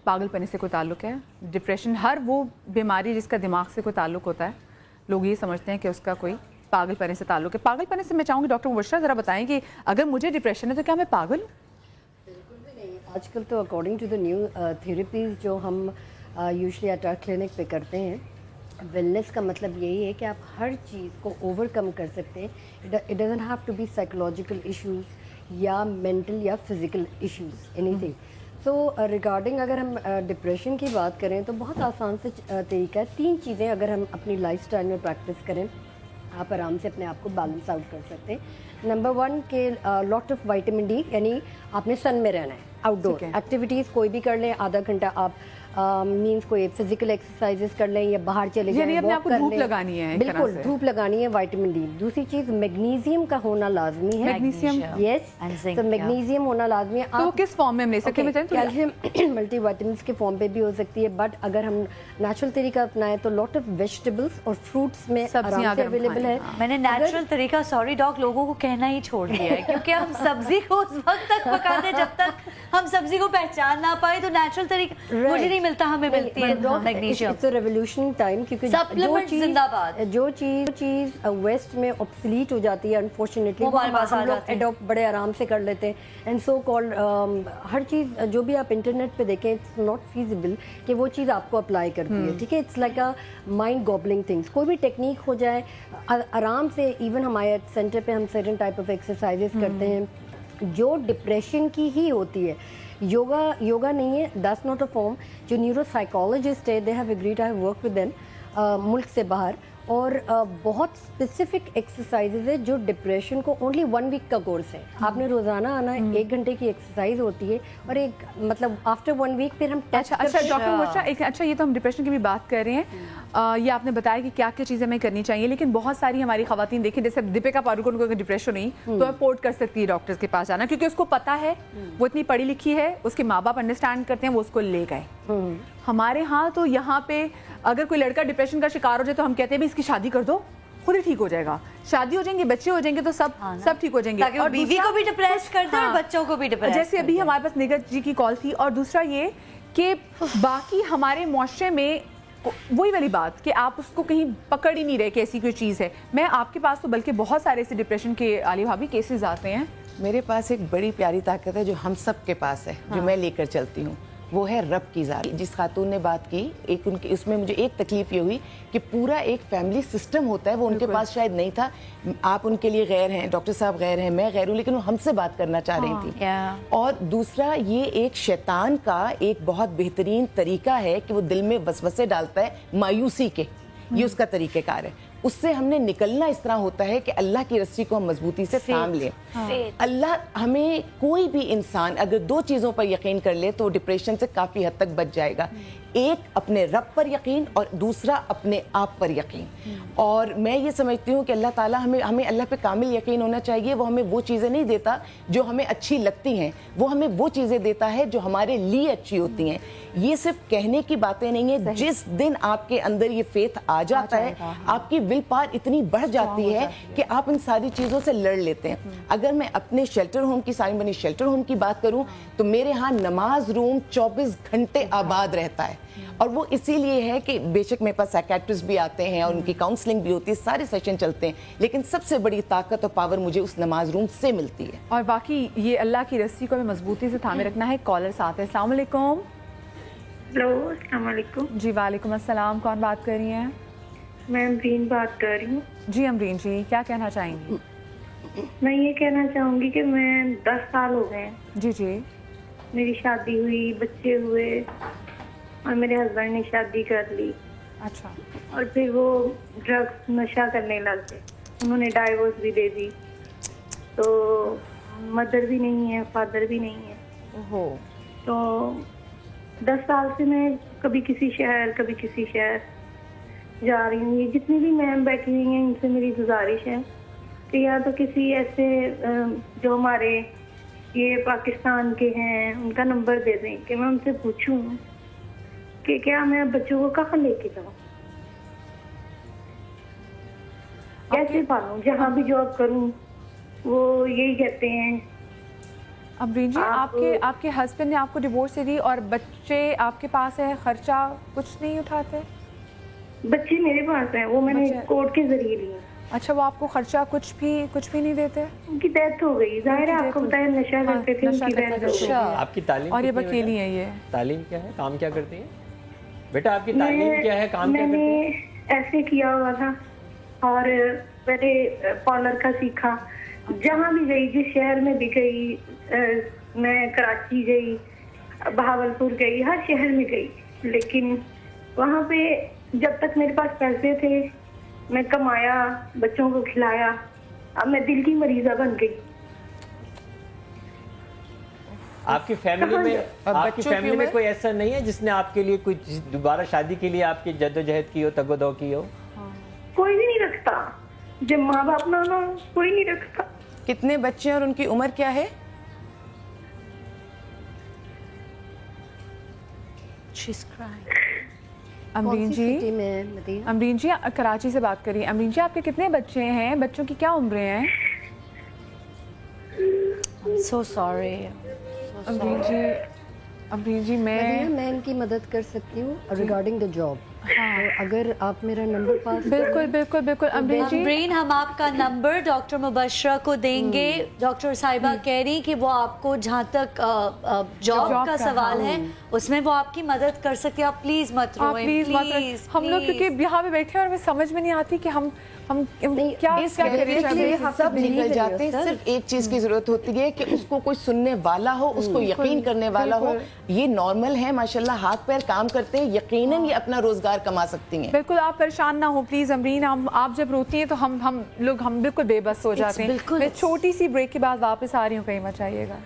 पागलपने से कोई ताल्लुक़ है। डिप्रेशन हर वो बीमारी जिसका दिमाग से कोई ताल्लुक़ होता है, लोग ये समझते हैं कि उसका कोई पागलपने से ताल्लुक़ है। पागलपने से मैं चाहूँगी डॉक्टर मुबशरा ज़रा बताएं कि अगर मुझे डिप्रेशन है तो क्या मैं पागल हूँ? बिल्कुल भी नहीं। आजकल तो according to the new therapies जो हम यूजुअली अटैक क्लिनिक पे करते हैं, वेलनेस का मतलब यही है कि आप हर चीज़ को ओवरकम कर सकते हैं। It doesn't have to be psychological issues या मेंटल या physical issues, anything. So regarding अगर हम डिप्रेशन की बात करें तो बहुत आसान से तरीका है। 3 चीज़ें अगर हम अपनी लाइफस्टाइल में प्रैक्टिस करें, आप आराम से अपने आप को बैलेंस आउट कर सकते हैं। नंबर 1 के लॉट ऑफ विटामिन डी, यानी आपने सन में रहना है, आउटडोर एक्टिविटीज़ कोई भी कर लें, आधा घंटा आप मींस कोई फिजिकल एक्सरसाइजेस कर लें या बाहर चले जाएं, अपने आप को धूप लगानी है, बिल्कुल धूप लगानी है, विटामिन डी। दूसरी चीज़ मैग्नीशियम का होना लाजमी है। मैग्नीशियम, यस, तो मैग्नीशियम होना लाजमी है। तो किस फॉर्म में हम ले सकते हैं? कैल्शियम मल्टीविटामिन्स के फॉर्म पे भी हो सकती है, बट अगर हम नेचुरल तरीका अपनाएं तो लॉट ऑफ वेजिटेबल्स और फ्रूट्स में आराम से अवेलेबल है। मैंने नेचुरल तरीका, सॉरी डॉग, लोगों को कहना ही छोड़ दिया है, क्योंकि हम सब्जी को उस वक्त तक पकाते हैं जब तक हम सब्जी को पहचान ना पाए। तो नेचुरल तरीका मुझे नहीं मिलता, हमें मिलती है magnesium. It's a revolution time, क्योंकि सप्लीमेंट जिंदाबाद। जो चीज वेस्ट में ऑब्सोलीट हो जाती है अनफॉर्चुनेटली, वो हम लोग अडॉप्ट बड़े आराम से कर लेते हैं। एंड सो कॉल्ड हर चीज़ जो भी आप इंटरनेट पे देखें, इट्स नॉट फीजिबल कि वो चीज़ आपको अप्लाई करती है, ठीक है। It's like a mind gobbling things. कोई भी टेक्निक हो जाए आराम से, इवन हमारे सेंटर पे हम सर्टेन टाइप ऑफ एक्सरसाइजेस करते हैं जो डिप्रेशन की ही होती है। योगा नहीं है, दैट्स नॉट अ फॉर्म। जो न्यूरो साइकोलॉजिस्ट है, they have agreed, I have work with them मुल्क से बाहर, और बहुत स्पेसिफिक एक्सरसाइजेज है जो डिप्रेशन को ओनली 1 वीक का कोर्स है। आपने रोजाना आना है, 1 घंटे की एक्सरसाइज होती है, और एक मतलब आफ्टर 1 वीक फिर हम टेस्ट। अच्छा डॉक्टर मुबशरा, अच्छा ये तो हम डिप्रेशन की भी बात कर रहे हैं, ये आपने बताया कि क्या क्या चीज़ें हमें करनी चाहिए, लेकिन बहुत सारी हमारी खवातीन देखिए, जैसे दीपिका पादुकोण को अगर डिप्रेशन हुई तो अफोर्ड कर सकती है डॉक्टर्स के पास जाना, क्योंकि उसको पता है, वो इतनी पढ़ी लिखी है, उसके माँ बाप अंडरस्टैंड करते हैं, वो उसको ले गए। हमारे यहाँ तो यहाँ पे अगर कोई लड़का डिप्रेशन का शिकार हो जाए तो हम कहते हैं भी इसकी शादी कर दो, खुद ही ठीक हो जाएगा। शादी हो जाएंगे, बच्चे हो जाएंगे तो सब ठीक हो जाएंगे, और बीवी को भी डिप्रेस कर दे और बच्चों को भी डिप्रेस। जैसे अभी हमारे पास निगत जी की कॉल थी। और दूसरा ये कि बाकी हमारे मुआशरे में वही वाली बात कि आप उसको कहीं पकड़ ही नहीं रहे कि ऐसी कोई चीज़ है। मैं आपके पास तो बल्कि बहुत सारे ऐसे डिप्रेशन के आली भाभी केसेस आते हैं। मेरे पास एक बड़ी प्यारी ताकत है जो हम सब के पास है, जो मैं लेकर चलती हूँ, वो है रब की ज़ात। जिस खातून ने बात की, एक उनकी उसमें मुझे एक तकलीफ ये हुई कि पूरा एक फैमिली सिस्टम होता है, वो उनके पास शायद नहीं था। आप उनके लिए गैर हैं, डॉक्टर साहब गैर हैं, मैं गैर हूँ, लेकिन वो हमसे बात करना चाह रही थी। और दूसरा, ये एक शैतान का एक बहुत बेहतरीन तरीका है कि वो दिल में वसवसे डालता है मायूसी के, ये उसका तरीक़ेकार है। उससे हमने निकलना इस तरह होता है कि अल्लाह की रस्सी को हम मजबूती से थाम लें। अल्लाह हमें, कोई भी इंसान अगर 2 चीज़ों पर यकीन कर ले तो डिप्रेशन से काफ़ी हद तक बच जाएगा। ایک اپنے رب پر یقین اور دوسرا اپنے آپ پر یقین. اور میں یہ سمجھتی ہوں کہ اللہ تعالیٰ ہمیں اللہ پہ کامل یقین ہونا چاہیے. وہ ہمیں وہ چیزیں نہیں دیتا جو ہمیں اچھی لگتی ہیں, وہ ہمیں وہ چیزیں دیتا ہے جو ہمارے لیے اچھی ہوتی ہیں. یہ صرف کہنے کی باتیں نہیں ہیں. جس دن آپ کے اندر یہ فیتھ آ جاتا ہے, آپ کی ول پاور اتنی بڑھ جاتی ہے کہ آپ ان ساری چیزوں سے لڑ لیتے ہیں. اگر میں اپنے شیلٹر ہوم کی سائن بنی شیلٹر ہوم کی بات کروں تو میرے ہاں نماز روم 24 گھنٹے آباد رہتا ہے. اور وہ اسی لیے ہے کہ بے شک میرے پاس سائیکیٹرسٹ بھی آتے ہیں اور ان کی کاؤنسلنگ بھی ہوتی ہے, سارے سیشن چلتے ہیں, لیکن سب سے بڑی طاقت اور پاور مجھے اس نماز روم سے ملتی ہے. اور باقی یہ اللہ کی رسی کو ہمیں مضبوطی سے تھامے رکھنا ہے. کالر ساتھ ہیں. السلام علیکم. ہلو السلام علیکم. جی وعلیکم السلام. کون بات کر رہی ہیں؟ میں امرین بات کر رہی ہوں. جی امرین جی, کیا کہنا چاہیں گی؟ میں یہ کہنا چاہوں گی کہ میں 10 سال ہو گئے ہیں. جی جی. میری شادی ہوئی, بچے ہوئے, اور میرے ہسبینڈ نے شادی کر لی. اچھا. اور پھر وہ ڈرگس نشہ کرنے لگ گئے. انہوں نے ڈائیورس بھی دے دی. تو مدر بھی نہیں ہے, فادر بھی نہیں ہے. تو 10 سال سے میں کبھی کسی شہر کبھی کسی شہر جا رہی ہوں. یہ جتنی بھی میم بیٹھی ہوئی ہیں ان سے میری گزارش ہے کہ یا تو کسی ایسے جو ہمارے یہ پاکستان کے ہیں ان کا نمبر دے دیں کہ میں ان سے پوچھوں کہ کیا میں بچوں کو کہاں لے کے جاؤں, کیسے پالوں. جہاں بھی جاب کروں وہ یہی کہتے ہیں. امرین جی, آپ کے ہسبینڈ نے آپ کو ڈیورس دے دی اور بچے آپ کے پاس ہے, خرچہ کچھ نہیں اٹھاتے؟ بچے میرے پاس ہیں, وہ میں نے کورٹ کے ذریعے لیے. اچھا, وہ آپ کو خرچہ کچھ بھی نہیں دیتے؟ ان کی ڈیتھ ہو گئی. ظاہر ہے آپ کو بتایا نشہ کرتے تھے, ان کی ڈیتھ ہو گئی. آپ کی تعلیم اور یہ اکیلی ہے؟ یہ تعلیم کیا ہے, کام کیا کرتی ہیں بیٹا؟ آپ کی تعلیم کیا ہے, کام کیا کرتی ہیں؟ میں نے ایسے کیا ہوا تھا اور میں نے پارلر کا سیکھا. جہاں بھی گئی, جس شہر میں بھی گئی, میں کراچی گئی, بہاولپور گئی, ہر شہر میں گئی, لیکن وہاں پہ جب تک میرے پاس پیسے تھے میں کمایا, بچوں کو کھلایا. اب میں دل کی مریضہ بن گئی. آپ کی فیملی میں کوئی ایسا نہیں ہے جس نے آپ کے لیے کوئی دوبارہ شادی کے لیے آپ کی جدوجہد کی ہو, تگ و دو کی ہو؟ کوئی بھی نہیں رکھتا. جب ماں باپ نہ ہو کوئی نہیں رکھتا. کتنے بچے ہیں اور ان کی عمر کیا ہے؟ امرین جی کراچی سے بات کریے. امرین جی, آپ کے کتنے بچے ہیں, بچوں کی کیا عمریں ہیں؟ So sorry. امرین جی میں ان کی مدد کر سکتی ہوں ریگارڈنگ دا جاب. اگر آپ میرا نمبر پاس بالکل امرین, ہم آپ کا نمبر ڈاکٹر مبشرہ کو دیں گے. ڈاکٹر صاحبہ کہہ رہی کہ وہ آپ کو جہاں تک جاب کا سوال ہے اس میں وہ آپ کی مدد کر سکتے. آپ پلیز مت روئیں, پلیز. ہم لوگ کیونکہ یہاں پہ بیٹھے ہیں اور ہمیں سمجھ میں نہیں آتی کہ ہم کیا سب نکل جاتے ہیں. صرف ایک چیز کی ضرورت ہوتی ہے کہ اس کو کوئی سننے والا ہو, اس کو یقین کرنے والا ہو. یہ نارمل ہے ماشاءاللہ, ہاتھ پیر کام کرتے ہیں, یقیناً یہ اپنا روزگار کما سکتی ہیں. بالکل, آپ پریشان نہ ہو پلیز امرین. آپ جب روتی ہیں تو ہم بالکل بے بس ہو جاتے ہیں. میں چھوٹی سی بریک کے بعد واپس آ رہی ہوں, کہیں مت جائیے گا.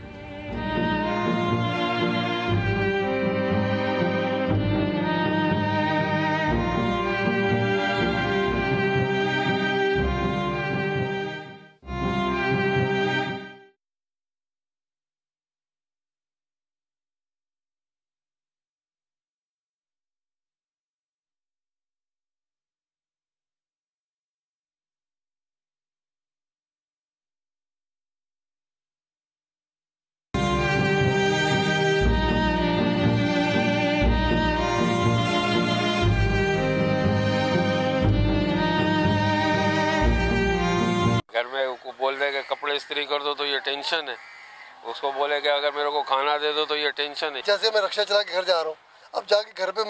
گھر میں بول دے کہ کپڑے استری کر دو تو یہ ٹینشن ہے, اس کو بولے کہ اگر میرے کو کھانا دے دو تو یہ ٹینشن ہے. جیسے میں رکشا چلا کے گھر جا رہا ہوں, اب جا کے گھر پہ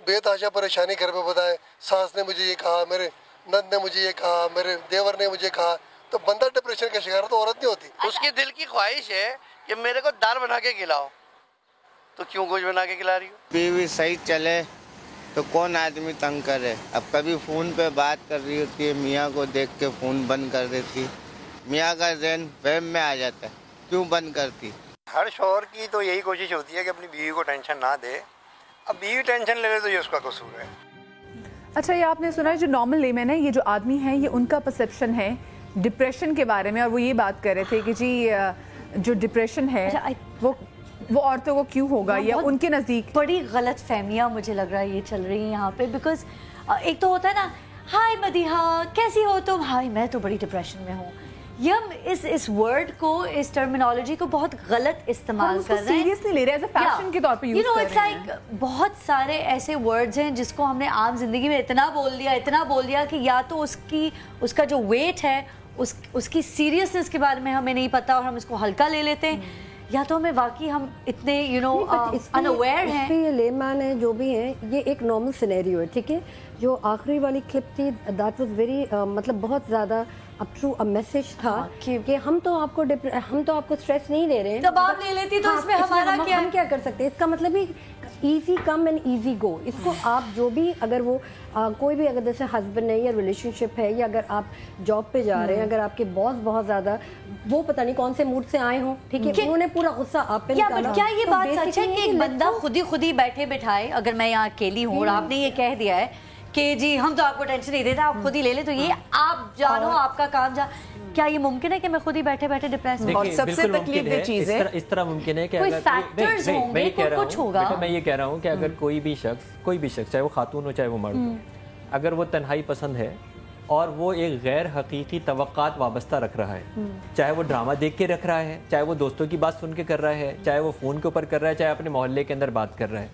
بے تحاشا پریشانی گھر پہ بتائے. ساس نے مجھے یہ کہا, میرے نند نے مجھے یہ کہا, میرے دیور نے مجھے کہا, تو بندہ ڈپریشن کا شکار تو عورت نہیں ہوتی. اس کی دل کی خواہش ہے کہ میرے کو دال بنا کے کھلاؤ, تو کیوں گوشت بنا کے کھلا رہی ہو؟ بیوی صحیح چلے تو کون آدمی تنگ کرے. اب کبھی فون پہ بات کر رہی ہوتی ہے, میاں کو دیکھ کے فون بند کر دیتی. میاں کا ذہن وہم میں آ جاتا ہے, کیوں بند کرتی. ہر شوہر کی تو یہی کوشش ہوتی ہے کہ اپنی بیوی کو ٹینشن نہ دے, अब बीवी टेंशन ले ले तो ये उसका कसूर है। अच्छा, ये आपने सुना है जो नॉर्मल लेमैन है, ये जो आदमी है, ये उनका परसेप्शन है डिप्रेशन के बारे में, और वो ये बात कर रहे थे कि जी जो डिप्रेशन है वो औरतों को क्यों होगा, या उनके नज़दीक बड़ी गलत फहमियाँ मुझे लग रहा है ये चल रही हैं यहाँ पे। बिकॉज एक तो होता है ना, हाय मदीहा कैसी हो तुम, हाय मैं तो बड़ी डिप्रेशन में हूँ। ये हम इस वर्ड को, इस टर्मिनोलॉजी को बहुत गलत इस्तेमाल कर रहे हैं, सीरियस नहीं ले रहे, एज अ फैशन के तौर पे यूज कर रहे हैं। बहुत सारे ऐसे वर्ड्स हैं जिसको हमने आम जिंदगी में इतना बोल दिया कि या तो उसका जो वेट है, उसकी सीरियसनेस के बारे में हमें नहीं पता और हम इसको हल्का ले लेते हैं, या तो हमें वाकई हम इतने अनअवेयर हैं। ये लेमैन है जो भी है, ये एक नॉर्मल सिनेरियो है, ठीक है। जो आखिरी वाली क्लिप थी दैट वाज वेरी मतलब बहुत ज़्यादा अब थ्रू अ मैसेज था कि हम तो आपको स्ट्रेस नहीं दे रहे हैं, तब आप ले लेती तो इसमें हमारा हम क्या कर सकते हैं। इसका मतलब ही easy come and easy go. इसको आप जो भी, अगर वो कोई भी, अगर जैसे हस्बैंड है या रिलेशनशिप है, या अगर आप जॉब पे जा रहे हैं, अगर आपके बॉस बहुत ज़्यादा वो पता नहीं कौन से मूड से आए हों, ठीक है, उन्होंने पूरा गुस्सा आप पे निकाला। क्या ये बात सच है कि एक बंदा खुद ही बैठे बैठाए, अगर मैं यहाँ अकेली हूँ और आपने ये कह दिया है कि जी हम तो आपको टेंशन नहीं देते, आप खुद ही ले ले, तो ये आप जानो, आपका काम क्या ये मुमकिन है कि मैं खुद ही बैठे बैठे डिप्रेस हूँ? और सबसे तकलीफदेह चीज है, इस तरह मुमकिन है कि कोई फैक्टर्स होंगे, कुछ होगा। मैं ये कह रहा हूँ कि अगर कोई भी शख्स चाहे वो खातून हो चाहे वो मर्द हो, अगर वो तन्हाई पसंद है और वो एक गैर हकीकी तवक्कात वाबस्ता रख रहा है, चाहे वो ड्रामा देख के रख रहा है, चाहे वो दोस्तों की बात सुन के कर रहा है, चाहे वो फ़ोन के ऊपर कर रहा है, चाहे अपने मोहल्ले के अंदर बात कर रहा है,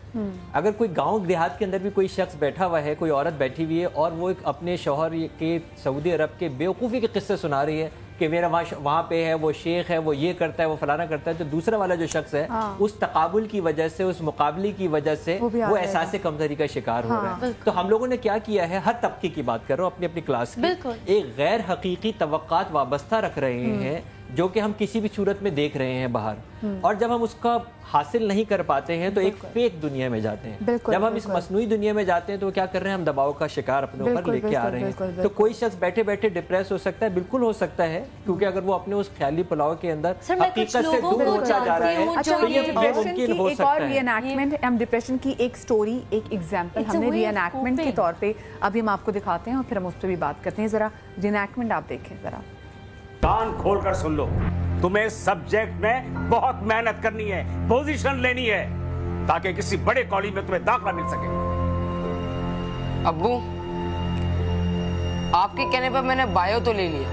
अगर कोई गांव देहात के अंदर भी कोई शख्स बैठा हुआ है, कोई औरत बैठी हुई है और वो एक अपने शौहर के सऊदी अरब के बेवकूफ़ी के किस्से सुना रही है कि मेरा वहाँ पे है, वो शेख है, वो ये करता है, वो फलाना करता है, तो दूसरा वाला जो शख्स है उस तकाबुल की वजह से, उस मुकाबले की वजह से वो एहसास कमतरी का शिकार हो रहा है। तो हम लोगों ने क्या किया है, हर तबके की बात कर रहा हूँ, अपनी अपनी क्लास की, एक गैर हकीकी तवक्कात वाबस्ता रख रहे हैं जो कि हम किसी भी सूरत में देख रहे हैं बाहर, और जब हम उसका हासिल नहीं कर पाते हैं तो एक फेक दुनिया में जाते हैं। जब हम इस मसनूई दुनिया में जाते हैं तो क्या कर रहे हैं, हम दबाव का शिकार अपने ऊपर लेके आ रहे हैं। तो कोई शख्स बैठे बैठे डिप्रेस हो सकता है, बिल्कुल हो सकता है, क्योंकि अगर वो अपने उस ख्याली पुलाव के अंदर हकीकत से दूर होता जा रहा है तो ये मुमकिन हो सकता है। रीएनैक्टमेंट, हम डिप्रेशन की एक स्टोरी, एक एग्जांपल हमने रीएनैक्टमेंट के तौर पे अभी हम आपको दिखाते हैं और फिर हम उस पर भी बात करते हैं। जरा रीएनैक्टमेंट आप देखें, जरा कान खोल कर सुन लो, तुम्हें सब्जेक्ट में बहुत मेहनत करनी है, पोजीशन लेनी है, ताकि किसी बड़े कॉलेज में तुम्हें दाखिला मिल सके। अब्बू, आपके कहने पर मैंने बायो तो ले लिया,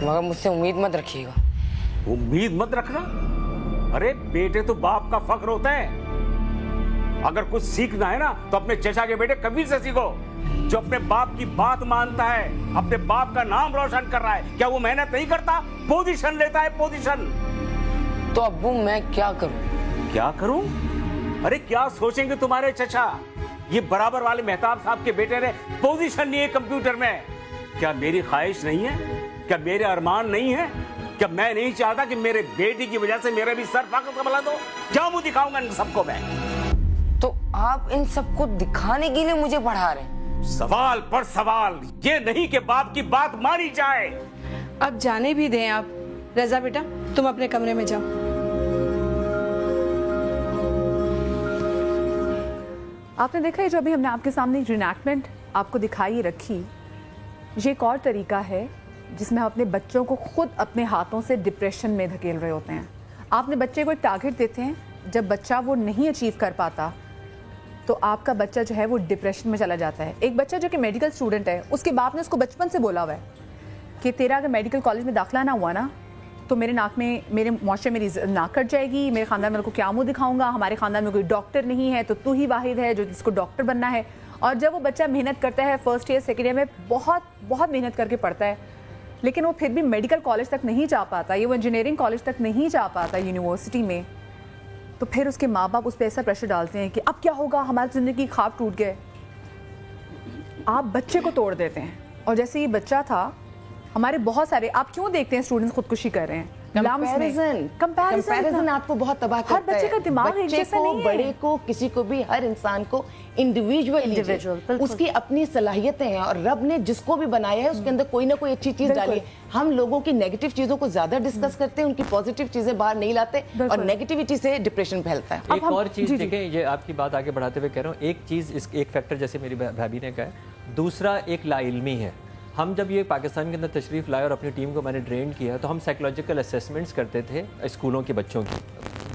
मगर मुझसे उम्मीद मत रखिएगा। उम्मीद मत रखना? अरे बेटे तो बाप का फख्र होता है। अगर कुछ सीखना है ना तो अपने चचा के बेटे कबीर से सीखो, जो अपने बाप की बात मानता है, अपने बाप का नाम रोशन कर रहा है। क्या वो मेहनत नहीं करता? पोजीशन लेता है, पोजीशन। तो अब्बू मैं क्या करूं? क्या करूं? अरे क्या सोचेंगे तुम्हारे चचा? ये बराबर वाले मेहताब साहब के बेटे ने पोजीशन ली है कंप्यूटर में। क्या मेरी ख्वाहिश नहीं है? क्या मेरे अरमान नहीं है? क्या मैं नहीं चाहता कि मेरे बेटी की वजह से मेरा भी सर फाकत का बला दो? क्या मुंह दिखाऊंगा इन सबको मैं? तो आप इन सबको दिखाने के लिए मुझे पढ़ा रहे हैं? सवाल पर सवाल, ये नहीं कि बाप की बात मानी जाए। अब जाने भी दें आप। रजा बेटा, तुम अपने कमरे में जाओ। आपने देखा है जो अभी हमने आपके सामने रीएनैक्टमेंट आपको दिखाई रखी, ये एक और तरीका है जिसमें हम अपने बच्चों को खुद अपने हाथों से डिप्रेशन में धकेल रहे होते हैं। आपने बच्चे को एक टारगेट देते हैं, जब बच्चा वो नहीं अचीव कर पाता तो आपका बच्चा जो है वो डिप्रेशन में चला जाता है। एक बच्चा जो कि मेडिकल स्टूडेंट है, उसके बाप ने उसको बचपन से बोला हुआ है कि तेरा अगर मेडिकल कॉलेज में दाखिला ना हुआ ना तो मेरे नाक में, मेरे मुआशरे मेरी नाक कट जाएगी, मेरे ख़ानदान में को क्या मुँह दिखाऊंगा, हमारे ख़ानदान में कोई डॉक्टर नहीं है तो तू ही वाहिद है जो जिसको डॉक्टर बनना है। और जब वो बच्चा मेहनत करता है, फर्स्ट ईयर सेकेंड ईयर में बहुत मेहनत करके पढ़ता है, लेकिन वो फिर भी मेडिकल कॉलेज तक नहीं जा पाता, ये वो इंजीनियरिंग कॉलेज तक नहीं जा पाता यूनिवर्सिटी में, तो फिर उसके माँ बाप उस पर ऐसा प्रेशर डालते हैं कि अब क्या होगा, हमारी ज़िंदगी ख्वाब टूट गए। आप बच्चे को तोड़ देते हैं। और जैसे ये बच्चा था, हमारे बहुत सारे, आप क्यों देखते हैं स्टूडेंट्स खुदकुशी कर रहे हैं? कंपैरिजन आपको बहुत तबाह करता है। हर बच्चे का दिमाग एक जैसा नहीं है, बड़े को, किसी को भी, हर इंसान को इंडिविजुअल उसकी अपनी सलाहियतें हैं और रब ने जिसको भी बनाया है उसके अंदर कोई ना कोई अच्छी चीज डाली है। हम लोगों की नेगेटिव चीजों को ज्यादा डिस्कस करते हैं, उनकी पॉजिटिव चीजें बाहर नहीं लाते और नेगेटिविटी से डिप्रेशन फैलता है। एक और चीज देखें, ये आपकी बात आगे बढ़ाते हुए कह रहा हूँ, एक चीज, एक फैक्टर जैसे मेरी भाभी ने कहा है, दूसरा एक लाइल्मी है। हम जब ये पाकिस्तान के अंदर तशरीफ़ लाए और अपनी टीम को मैंने ट्रेन किया तो हम साइकोलॉजिकल असेसमेंट्स करते थे स्कूलों के बच्चों की,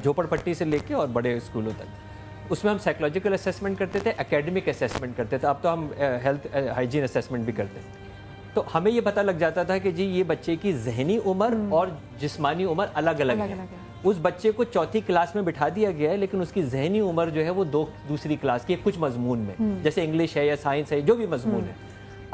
झोपड़पट्टी से लेके और बड़े स्कूलों तक। उसमें हम साइकोलॉजिकल असेसमेंट करते थे, एकेडमिक असेसमेंट करते थे, अब तो हम हेल्थ हाइजीन असेसमेंट भी करते हैं। तो हमें ये पता लग जाता था कि जी ये बच्चे की जहनी उम्र और जिस्मानी उम्र अलग अलग है। उस बच्चे को चौथी क्लास में बिठा दिया गया है लेकिन उसकी जहनी उम्र जो है वो दूसरी क्लास की कुछ मजमून में, जैसे इंग्लिश है या साइंस है, जो भी मजमून है।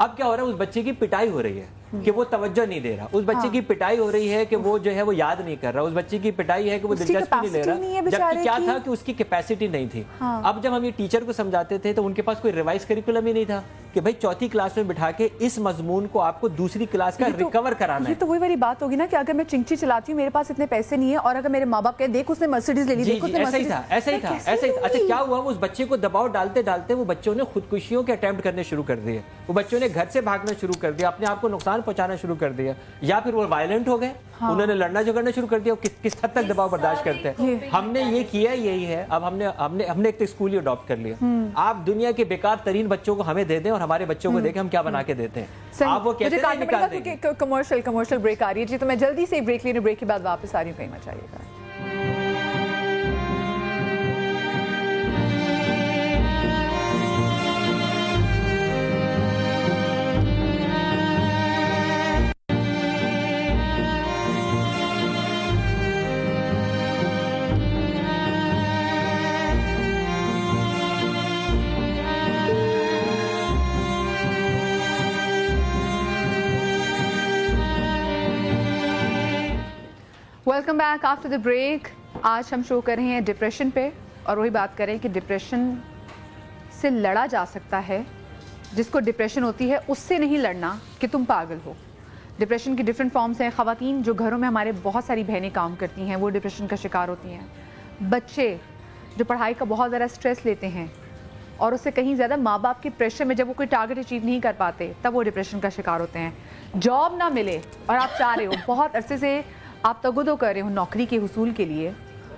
अब क्या हो रहा है, उस बच्चे की पिटाई हो रही है कि वो तवज्जो नहीं दे रहा, उस बच्चे की पिटाई हो रही है कि वो जो है वो याद नहीं कर रहा, उस बच्चे की पिटाई है कि वो दिलचस्पी नहीं ले रहा, जबकि क्या था कि उसकी कैपेसिटी नहीं थी। अब जब हम ये टीचर को समझाते थे तो उनके पास कोई रिवाइज करिकुलम ही नहीं था कि भाई चौथी क्लास में बिठा के इस मजमून को आपको दूसरी क्लास का रिकवर कराना है। ये तो वही वाली बात होगी ना कि अगर मैं चिंची चलाती हूँ, मेरे पास इतने पैसे नहीं है, और अगर मेरे माँ बाप कहे देख उसने मर्सिडीज ले ली, देख उसने ऐसा ही था। अच्छा क्या हुआ, उस बच्चे को दबाव डालते डालते वो बच्चों ने खुदकुशियों के अटेम्प्ट करने शुरू कर दिए, वो बच्चों ने घर से भागना शुरू कर दिया, अपने आप को नुकसान पहुंचाना शुरू कर दिया, या फिर वो वायलेंट हो गए, उन्होंने लड़ना झगड़ना शुरू कर दिया। किस हद तक दबाव बर्दाश्त करते हैं। हमने ये किया यही है, अब हमने एक स्कूल ही अडॉप्ट कर लिया। आप दुनिया के बेकार तरीन बच्चों को हमें दे दें और हमारे बच्चों को देखें हम क्या बना के देते हैं। आप वो कहते हैं निकाल देंगे। कमर्शियल ब्रेक आ रही है जी, तो मैं जल्दी से ब्रेक ले रही हूं, ब्रेक के बाद वापस आ रही हूं, कहीं मत जाइएगा। Welcome back after the break. आज हम शो कर रहे हैं डिप्रेशन पे, और वही बात करें कि डिप्रेशन से लड़ा जा सकता है। जिसको डिप्रेशन होती है उससे नहीं लड़ना कि तुम पागल हो। डिप्रेशन की डिफरेंट फॉर्म्स हैं। ख़वातीन जो घरों में हमारे बहुत सारी बहनें काम करती हैं वो डिप्रेशन का शिकार होती हैं। बच्चे जो पढ़ाई का बहुत ज़्यादा स्ट्रेस लेते हैं और उससे कहीं ज़्यादा माँ बाप के प्रेशर में जब वो कोई टारगेट अचीव नहीं कर पाते तब वो डिप्रेशन का शिकार होते हैं। जॉब ना मिले और आप चाह रहे हो, बहुत अरसे से आप तगुदो कर रहे हो नौकरी के हुसूल के लिए,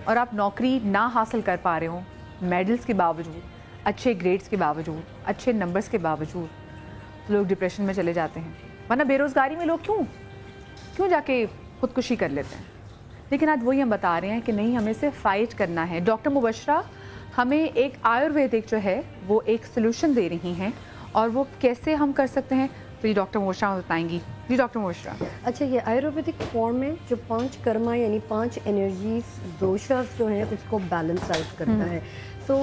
और आप नौकरी ना हासिल कर पा रहे हो मेडल्स के बावजूद, अच्छे ग्रेड्स के बावजूद, अच्छे नंबर्स के बावजूद, तो लोग डिप्रेशन में चले जाते हैं। वरना बेरोज़गारी में लोग क्यों जाके खुदकुशी कर लेते हैं। लेकिन आज वही हम बता रहे हैं कि नहीं, हमें से फ़ाइट करना है। डॉक्टर मुबशरा हमें एक आयुर्वेदिक जो है वो एक सोल्यूशन दे रही हैं, और वो कैसे हम कर सकते हैं तो ये डॉक्टर मुबशरा बताएंगी। जी डॉक्टर मुबशरा। अच्छा, ये आयुर्वेदिक फॉर्म में जो 5 कर्मा यानी 5 एनर्जीज दोषास जो हैं उसको बैलेंस आउट करता है। सो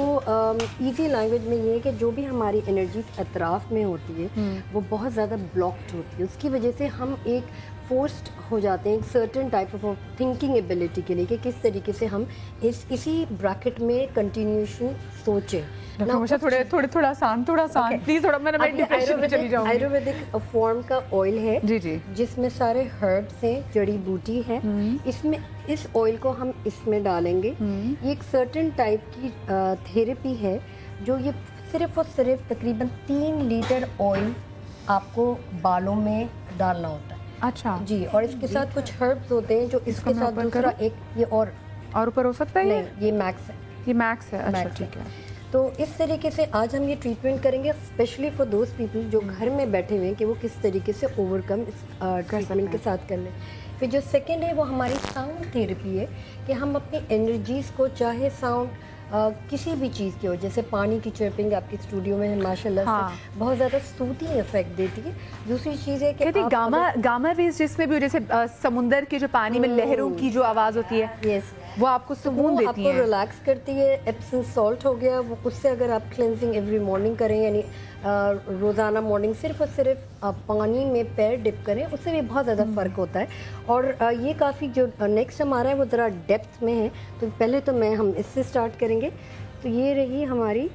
इजी लैंग्वेज में ये है कि जो भी हमारी एनर्जीज अतराफ में होती है वो बहुत ज़्यादा ब्लॉक्ड होती है, उसकी वजह से हम एक फोर्स्ड हो जाते हैं एक certain type of thinking ability के लिए कि किस तरीके से हम इसी ब्रैकेट में कंटिन्यूशन सोचें। थोड़ा आसान प्लीज, थोड़ा मैं डिप्रेशन में चली जाऊंगी। आयुर्वेदिक फॉर्म का ऑयल है जी जिसमें सारे हर्ब्स हैं, जड़ी बूटी है। इसमें इस ऑयल को हम इसमें डालेंगे। ये एक सर्टेन टाइप की थेरेपी है जो ये सिर्फ और सिर्फ तकरीबन 3 लीटर ऑयल आपको बालों में डालना होता है। अच्छा जी, और इसके साथ कुछ हर्ब्स होते हैं जो इसके साथ दूसरा एक ये और ऊपर हो सकता है। नहीं, ये मैक्स है। ये मैक्स है। अच्छा ठीक है। तो इस तरीके से आज हम ये ट्रीटमेंट करेंगे स्पेशली फॉर दोज पीपल जो घर में बैठे हुए हैं कि वो किस तरीके से ओवरकम इस ट्रीटमेंट के साथ कर लें। फिर जो सेकेंड है वो हमारी साउंड थेरेपी है कि हम अपनी एनर्जीज़ को, चाहे साउंड किसी भी चीज़ की हो, जैसे पानी की चर्पिंग आपके स्टूडियो में है माशाल्लाह से बहुत ज़्यादा सूती इफेक्ट देती है। दूसरी चीज़ है कि गामा रेज जिसमें भी जैसे समुंदर के जो पानी में लहरों की जो आवाज़ होती है, यस, वो आपको सुकून देती है, आपको रिलैक्स करती है। एप्सम सॉल्ट हो गया, वो उससे अगर आप क्लेंजिंग एवरी मॉर्निंग करें, यानी रोज़ाना मॉर्निंग सिर्फ और सिर्फ पानी में पैर डिप करें, उससे भी बहुत ज़्यादा फ़र्क होता है। और ये काफ़ी जो नेक्स्ट हमारा है वो ज़रा डेप्थ में है, तो पहले तो हम इससे स्टार्ट करेंगे। तो ये रही हमारी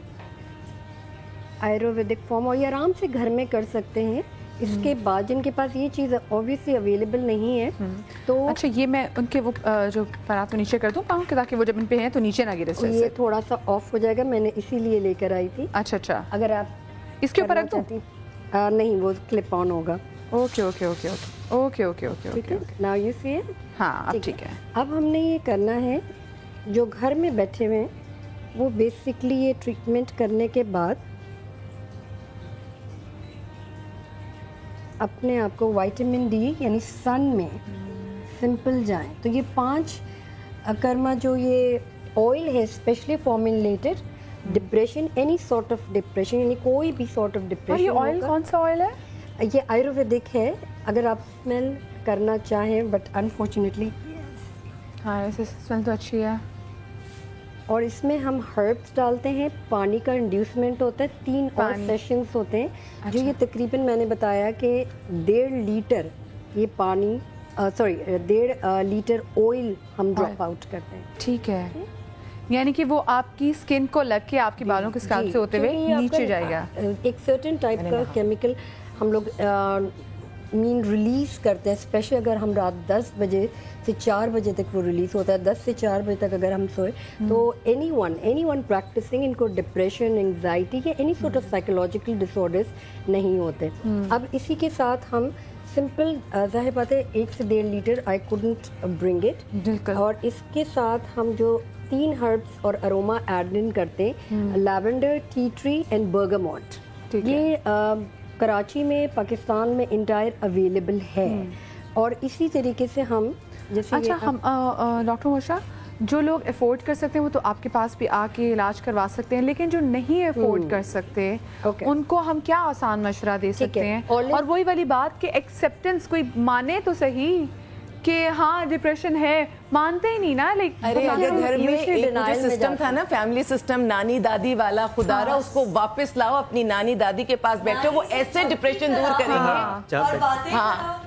आयुर्वेदिक फॉर्म, और ये आराम से घर में कर सकते हैं। اس کے بعد جن کے پاس یہ چیز اوبویسلی اویلیبل نہیں ہے تو اچھا یہ میں ان کے وہ جو پرات نیچے کر دوں پاؤں کہ تاکہ وہ جب ان پہ ہیں تو نیچے نہ گرے. یہ تھوڑا سا آف ہو جائے گا, میں نے اسی لیے لے کر آئی تھی. اچھا اچھا, اگر آپ اس کے اوپر رکھ دوں؟ نہیں, وہ کلپ آن ہوگا. Okay okay okay okay okay okay okay. Now you see it. ہاں اب ٹھیک ہے. اب ہم نے یہ کرنا ہے, جو گھر میں بیٹھے ہوئے ہیں وہ بیسکلی یہ ٹریٹمنٹ کرنے کے بعد اپنے آپ کو وائٹامن ڈی یعنی سن میں سمپل جائیں. تو یہ 5 کرما جو یہ آئل ہے specially formulated depression, any sort of depression, یعنی کوئی بھی سارٹ آف ڈپریشن. یہ آئل کون سا آئل ہے؟ یہ آیورویدک ہے, اگر آپ اسمیل کرنا چاہیں, بٹ انفارچونیٹلی ہاں اسے اسمیل تو اچھی ہے. اور اس میں ہم ہربس ڈالتے ہیں, پانی کا انڈیوسمنٹ ہوتا ہے, 3 اور سیشنز ہوتے ہیں جو یہ تقریباً میں نے بتایا کہ 1.5 لیٹر یہ پانی سوری 1.5 لیٹر آئل ہم ڈراپ آؤٹ کرتے ہیں. ٹھیک ہے, یعنی کہ وہ آپ کی اسکن کو لگ کے آپ کے بالوں کے اسکالپ سے ہوتے ہوئے نیچے جائے گا. ایک سرٹن ٹائپ کا کیمیکل ہم لوگ ریلیز کرتے ہیں, اسپیشلی اگر ہم رات 10 بجے سے 4 بجے تک وہ ریلیز ہوتا ہے. 10 سے 4 بجے تک اگر ہم سوئے تو اینی ون پریکٹسنگ, ان کو ڈپریشن, انگزائٹی یا any sort of psychological disorders نہیں ہوتے. اب اسی کے ساتھ ہم سمپل, ظاہر بات ہے 1 سے 1.5 litre I couldn't bring it, اور اس کے ساتھ ہم جو 3 ہربس اور اروما ایڈ ان کرتے ہیں, لیونڈر, ٹی ٹری اینڈ برگاموٹ. یہ کراچی میں, پاکستان میں انٹائر اویلیبل ہے. اور اسی طریقے سے ہم جیسے اچھا ہم ڈاکٹر موشا, جو لوگ افورڈ کر سکتے ہیں وہ تو آپ کے پاس بھی آ کے علاج کروا سکتے ہیں, لیکن جو نہیں افورڈ کر سکتے ان کو ہم کیا آسان مشورہ دے سکتے ہیں؟ اور وہی والی بات کہ ایکسیپٹنس, کوئی مانے تو صحیح کہ ہاں ڈپریشن ہے, مانتے ہی نہیں نا. ارے اگر گھر میں ایک جو سسٹم تھا نا, فیملی سسٹم, نانی دادی والا, خدا را اس کو واپس لاؤ, اپنی نانی دادی کے پاس بیٹھو, وہ ایسے ڈپریشن دور کریں گے. ہاں,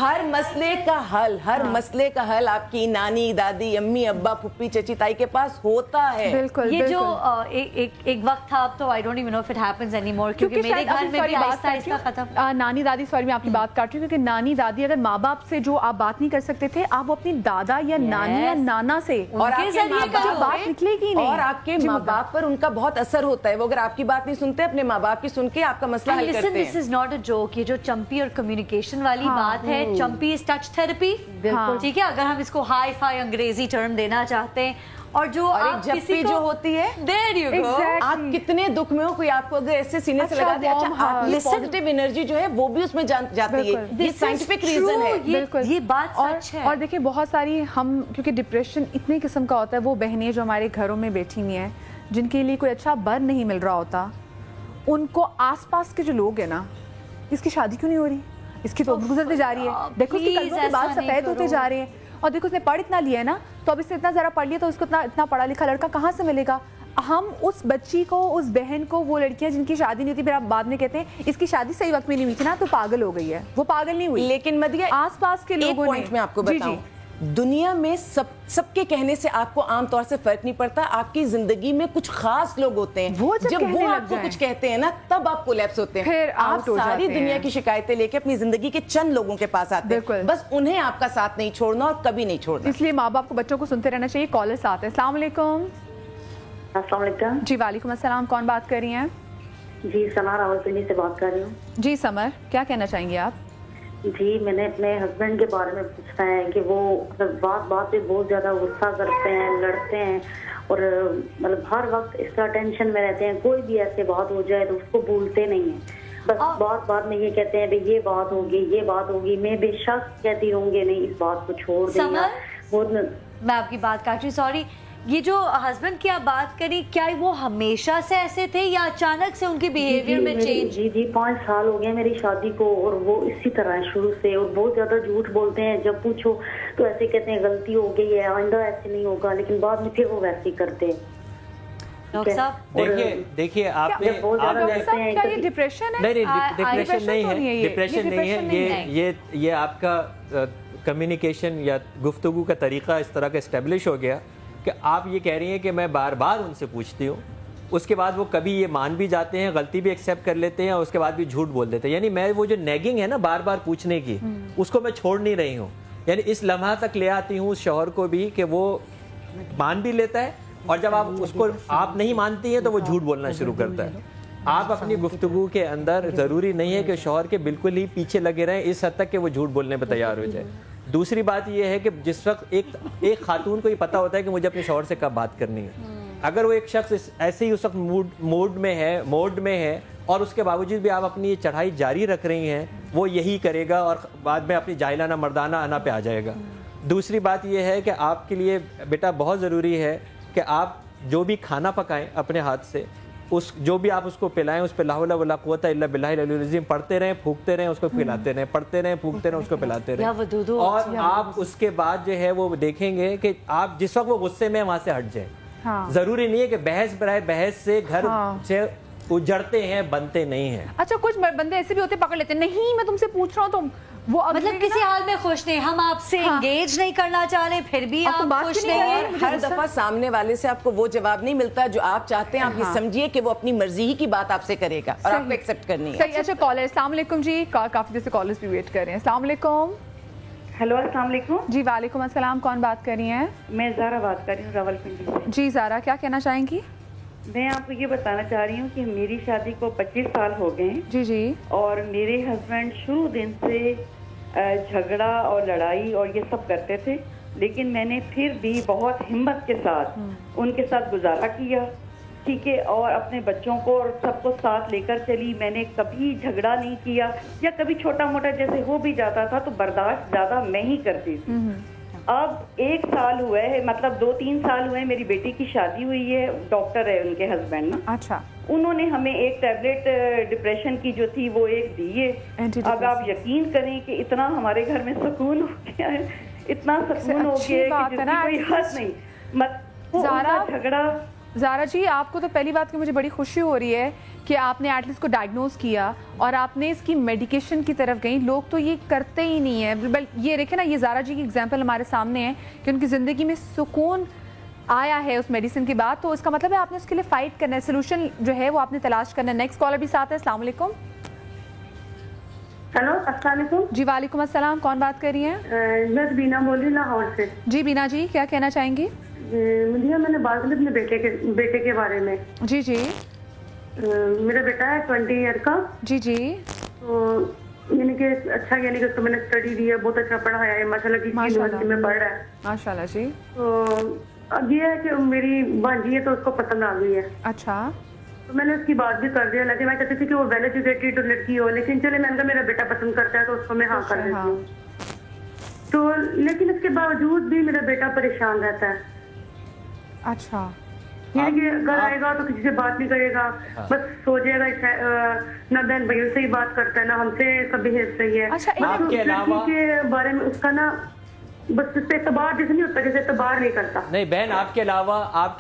ہر مسئلے کا حل, ہر مسئلے کا حل آپ کی نانی دادی, امی ابا, پھپھی چچی تائی کے پاس ہوتا ہے. بالکل. یہ جو ایک وقت تھا, اب تو I don't even know if it happens any more, کیونکہ میرے گھر میں بھی آہستہ آہستہ ختم. نانی دادی, سوری میں آپ کی بات کاٹ رہی ہوں, کیونکہ نانی دادی اگر ماں باپ سے جو آپ بات نہیں کر سکتے تھے, آپ وہ اپنی دادا یا نانی یا نانا سے, اور آپ کے ماں باپ بات نکلے گی نہیں, اور آپ کے ماں باپ پر ان کا بہت اثر ہوتا ہے. وہ اگر آپ کی بات نہیں سنتے, اپنے ماں باپ کی سن کے آپ کا مسئلہ حل کرتے ہیں. دس از ناٹ اے جوک, یہ جو چمپی اور کمیونیکیشن والی بات ہے, چمپی از ٹچ تھراپی. بالکل ٹھیک ہے, اگر ہم اس کو ہائی فائی انگریزی ٹرم دینا چاہتے ہیں. اور جو جپی جو ہوتی ہے, there you go, آپ کتنے دکھ میں ہو, کوئی آپ کو اگر ایسے سینے سے لگا دے, اچھا آپ کی پازیٹیو انرجی جو ہے وہ بھی اس میں جاتی ہے. یہ سائنٹیفک ریزن ہے. بالکل, یہ بات سچ ہے. اور دیکھیں بہت ساری ہم, کیونکہ ڈپریشن اتنے قسم کا ہوتا ہے, وہ بہنیں جو ہمارے گھروں میں بیٹھی ہوئی ہیں, جن کے لیے کوئی اچھا بر نہیں مل رہا ہوتا, ان کو آس پاس کے جو لوگ ہیں نا, اس کی شادی کیوں نہیں ہو رہی, اس کی تو گزرتے جا رہی ہے, دیکھو اس کے قلبوں کے بال سفید ہوتے جا رہے ہیں, اور دیکھو اس نے پڑھ اتنا لیا ہے نا, تو اب اس نے اتنا ذرا پڑھ لیا تو اس کو اتنا پڑھا لکھا لڑکا کہاں سے ملے گا. ہم اس بچی کو, اس بہن کو, وہ لڑکیاں جن کی شادی نہیں ہوتی, پھر آپ بعد میں کہتے ہیں اس کی شادی صحیح وقت میں نہیں ہوئی تھی نا تو پاگل ہو گئی ہے. وہ پاگل نہیں ہوئی, لیکن مدیہ آس پاس کے لوگوں نے. ایک پوائنٹ میں آپ کو بتاؤں, دنیا میں سب کے کہنے سے آپ کو عام طور سے فرق نہیں پڑتا. آپ کی زندگی میں کچھ خاص لوگ ہوتے ہیں, جب وہ آپ کو کچھ کہتے ہیں نا, تب آپ کولیپس ہوتے ہیں. پھر آپ ساری دنیا کی شکایتیں لے کے اپنی زندگی کے چند لوگوں کے پاس آتے ہیں, بس انہیں آپ کا ساتھ نہیں چھوڑنا اور کبھی نہیں چھوڑنا. اس لیے ماں باپ کو بچوں کو سنتے رہنا چاہیے. کالرز آتے ہیں. السلام علیکم. السلام علیکم. جی وعلیکم السلام, کون بات کر رہی ہیں؟ جی سمر راولپنڈی سے بات کر رہی ہوں. جی سمر, کیا کہنا چاہیں گے آپ؟ جی میں نے اپنے ہسبینڈ کے بارے میں پوچھنا ہے کہ وہ بات پہ بہت زیادہ غصہ کرتے ہیں, لڑتے ہیں, اور مطلب ہر وقت اس طرح ٹینشن میں رہتے ہیں. کوئی بھی ایسے بات ہو جائے تو اس کو بھولتے نہیں ہیں, بس بات میں یہ کہتے ہیں بھائی یہ بات ہوگی, یہ بات ہوگی, میں بے شک کہتی رہوں گی نہیں, اس بات کو چھوڑ دینا. میں آپ کی بات کاٹ رہی ہوں, سوری. یہ جو ہسبینڈ کی آپ بات کری, کیا وہ ہمیشہ سے ایسے تھے یا اچانک سے ان کے بیہیویئر میں چینج؟ جی 5 سال ہو گئے میری شادی کو, اور وہ اسی طرح ہے شروع سے, اور بہت زیادہ جھوٹ بولتے ہیں. جب پوچھو تو ایسے کہتے ہیں غلطی ہو گئی ہے, آئندہ ایسے نہیں ہوگا, لیکن بعد میں پھر وہ ویسے ہی کرتے ہیں. دیکھیے آپ نے ڈپریشن نہیں ہے, یہ آپ کا کمیونیکیشن یا گفتگو کا طریقہ اس طرح کا اسٹیبلش ہو گیا کہ آپ یہ کہہ رہی ہیں کہ میں بار بار ان سے پوچھتی ہوں اس کے بعد وہ کبھی یہ مان بھی جاتے ہیں, غلطی بھی ایکسیپٹ کر لیتے ہیں, اور اس کے بعد بھی جھوٹ بول دیتے ہیں. یعنی میں وہ جو نیگنگ ہے نا بار بار پوچھنے کی, اس کو میں چھوڑ نہیں رہی ہوں. یعنی اس لمحہ تک لے آتی ہوں اس شوہر کو بھی کہ وہ مان بھی لیتا ہے, اور جب آپ اس کو آپ نہیں مانتی ہیں تو وہ جھوٹ بولنا شروع کرتا ہے. آپ اپنی گفتگو کے اندر ضروری نہیں ہے کہ شوہر کے بالکل ہی پیچھے لگے رہیں اس حد تک کہ وہ جھوٹ بولنے پہ تیار ہو جائے. دوسری بات یہ ہے کہ جس وقت ایک خاتون کو یہ پتہ ہوتا ہے کہ مجھے اپنے شوہر سے کب بات کرنی ہے, اگر وہ ایک شخص ایسے ہی اس وقت موڈ میں ہے اور اس کے باوجود بھی آپ اپنی یہ چڑھائی جاری رکھ رہی ہیں, وہ یہی کرے گا اور بعد میں اپنی جاہلانہ مردانہ انا پہ آ جائے گا. دوسری بات یہ ہے کہ آپ کے لیے بیٹا بہت ضروری ہے کہ آپ جو بھی کھانا پکائیں اپنے ہاتھ سے, جو بھی آپ اس کو پلائیں اس پہ لا حول ولا قوت الا باللہ العلی العظیم پڑھتے رہیں, پھونکتے رہیں, اس کو پلاتے رہیں, پڑھتے رہیں, پھونکتے رہیں, اس کو پلاتے رہیں. اور آپ اس کے بعد جو ہے وہ دیکھیں گے کہ آپ جس وقت وہ غصے میں وہاں سے ہٹ جائیں. ضروری نہیں ہے کہ بحث برائے بحث سے گھر سے اجڑتے ہیں, بنتے نہیں ہیں. اچھا کچھ بندے ایسے بھی ہوتے پکڑ لیتے ہیں, نہیں میں تم سے پوچھ رہا ہوں, تم وہ مطلب کسی حال میں خوش نہیں, ہم آپ سے انگیج نہیں کرنا چاہ رہے, پھر بھی آپ خوش نہیں ہیں. ہر دفعہ سامنے والے سے آپ کو وہ جواب نہیں ملتا جو آپ چاہتے ہیں. آپ یہ سمجھیے کہ وہ اپنی مرضی ہی کی بات آپ سے کرے گا اور آپ کو ایکسیپٹ کرنی ہے. صحیح. اچھا کالر, السلام علیکم جی, کافی دیر سے کالرز بھی ویٹ کر رہے ہیں. السلام علیکم. ہیلو السلام علیکم. جی وعلیکم السلام, کون بات کر رہی ہیں؟ میں زارا بات کر رہی ہوں راولپنڈی سے. جی زارا, کیا کہنا چاہیں گی؟ میں آپ کو یہ بتانا چاہ رہی ہوں کہ میری شادی کو 25 سال ہو گئے ہیں. جی جی. اور میرے ہسبینڈ شروع دن سے جھگڑا اور لڑائی اور یہ سب کرتے تھے, لیکن میں نے پھر بھی بہت ہمت کے ساتھ ان کے ساتھ گزارا کیا, ٹھیک ہے, اور اپنے بچوں کو اور سب کو ساتھ لے کر چلی. میں نے کبھی جھگڑا نہیں کیا, یا کبھی چھوٹا موٹا جیسے ہو بھی جاتا تھا تو برداشت زیادہ میں ہی کرتی تھی. اب 1 سال ہوا ہے, مطلب 2-3 سال ہوئے, میری بیٹی کی شادی ہوئی ہے, ڈاکٹر ہے ان کے ہسبینڈ نا. اچھا. انہوں نے ہمیں ایک ٹیبلٹ ڈپریشن کی جو تھی وہ ایک دی ہے. اب آپ یقین کریں کہ اتنا ہمارے گھر میں سکون ہو گیا ہے, اتنا سکون ہو گیا ہے کہ جس کی کوئی حد نہیں. جھگڑا زارا جی, آپ کو تو پہلی بات کہ مجھے بڑی خوشی ہو رہی ہے کہ آپ نے ایٹ لیسٹ کو ڈائگنوز کیا اور آپ نے اس کی میڈیکیشن کی طرف گئی. لوگ تو یہ کرتے ہی نہیں ہیں. یہ دیکھیں نا, یہ زارا جی کی ایگزامپل ہمارے سامنے ہے کہ ان کی زندگی میں سکون آیا ہے اس میڈیسن کی بات, تو اس کا مطلب ہے آپ نے اس کے لیے فائٹ کرنا ہے, سولوشن جو ہے وہ آپ نے تلاش کرنا ہے. نیکسٹ کالر بھی ساتھ ہے. السلام علیکم. ہیلو السلام علیکم. جی وعلیکم السلام, کون بات کر رہی ہیں؟ میں بینا بول رہی ہوں لاہور سے. جی بینا جی, کیا کہنا چاہیں گی؟ مجھے میں نے بات کی اپنے بیٹے کے بارے میں. جی جی. میرا بیٹا ہے 20 ایئر کا. جی جی. تو یعنی کہ اچھا, یعنی کہ اس کو میں نے اسٹڈی دی ہے, بہت اچھا پڑھایا ہے, ماشاء اللہ کی یونیورسٹی میں پڑھ رہا ہے. ماشاء اللہ جی. تو اب یہ ہے کہ میری بھانجی ہے تو اس کو پسند آ گئی ہے. اچھا. تو میں نے اس کی بات بھی کر دیا, لیکن میں چاہتی تھی کہ وہ ویل ایجوکیٹڈ لڑکی ہو, لیکن چلے میں نے کہا میرا بیٹا پسند کرتا ہے تو اس کو میں ہاں کر دیتی ہوں. تو لیکن اس کے باوجود بھی میرا بیٹا پریشان رہتا ہے. اچھا. یعنی کہ گھر آئے گا تو کسی سے بات نہیں کرے گا, بس سو جائے گا, نہ بہن بھائیوں سے ہی بات کرتا ہے, نہ ہم سے کبھی صحیح ہے. لڑکی کے بارے میں اس کا نا بس اس سے اعتبار جیسے نہیں ہوتا, جیسے اعتبار نہیں کرتا. نہیں بہن, آپ کے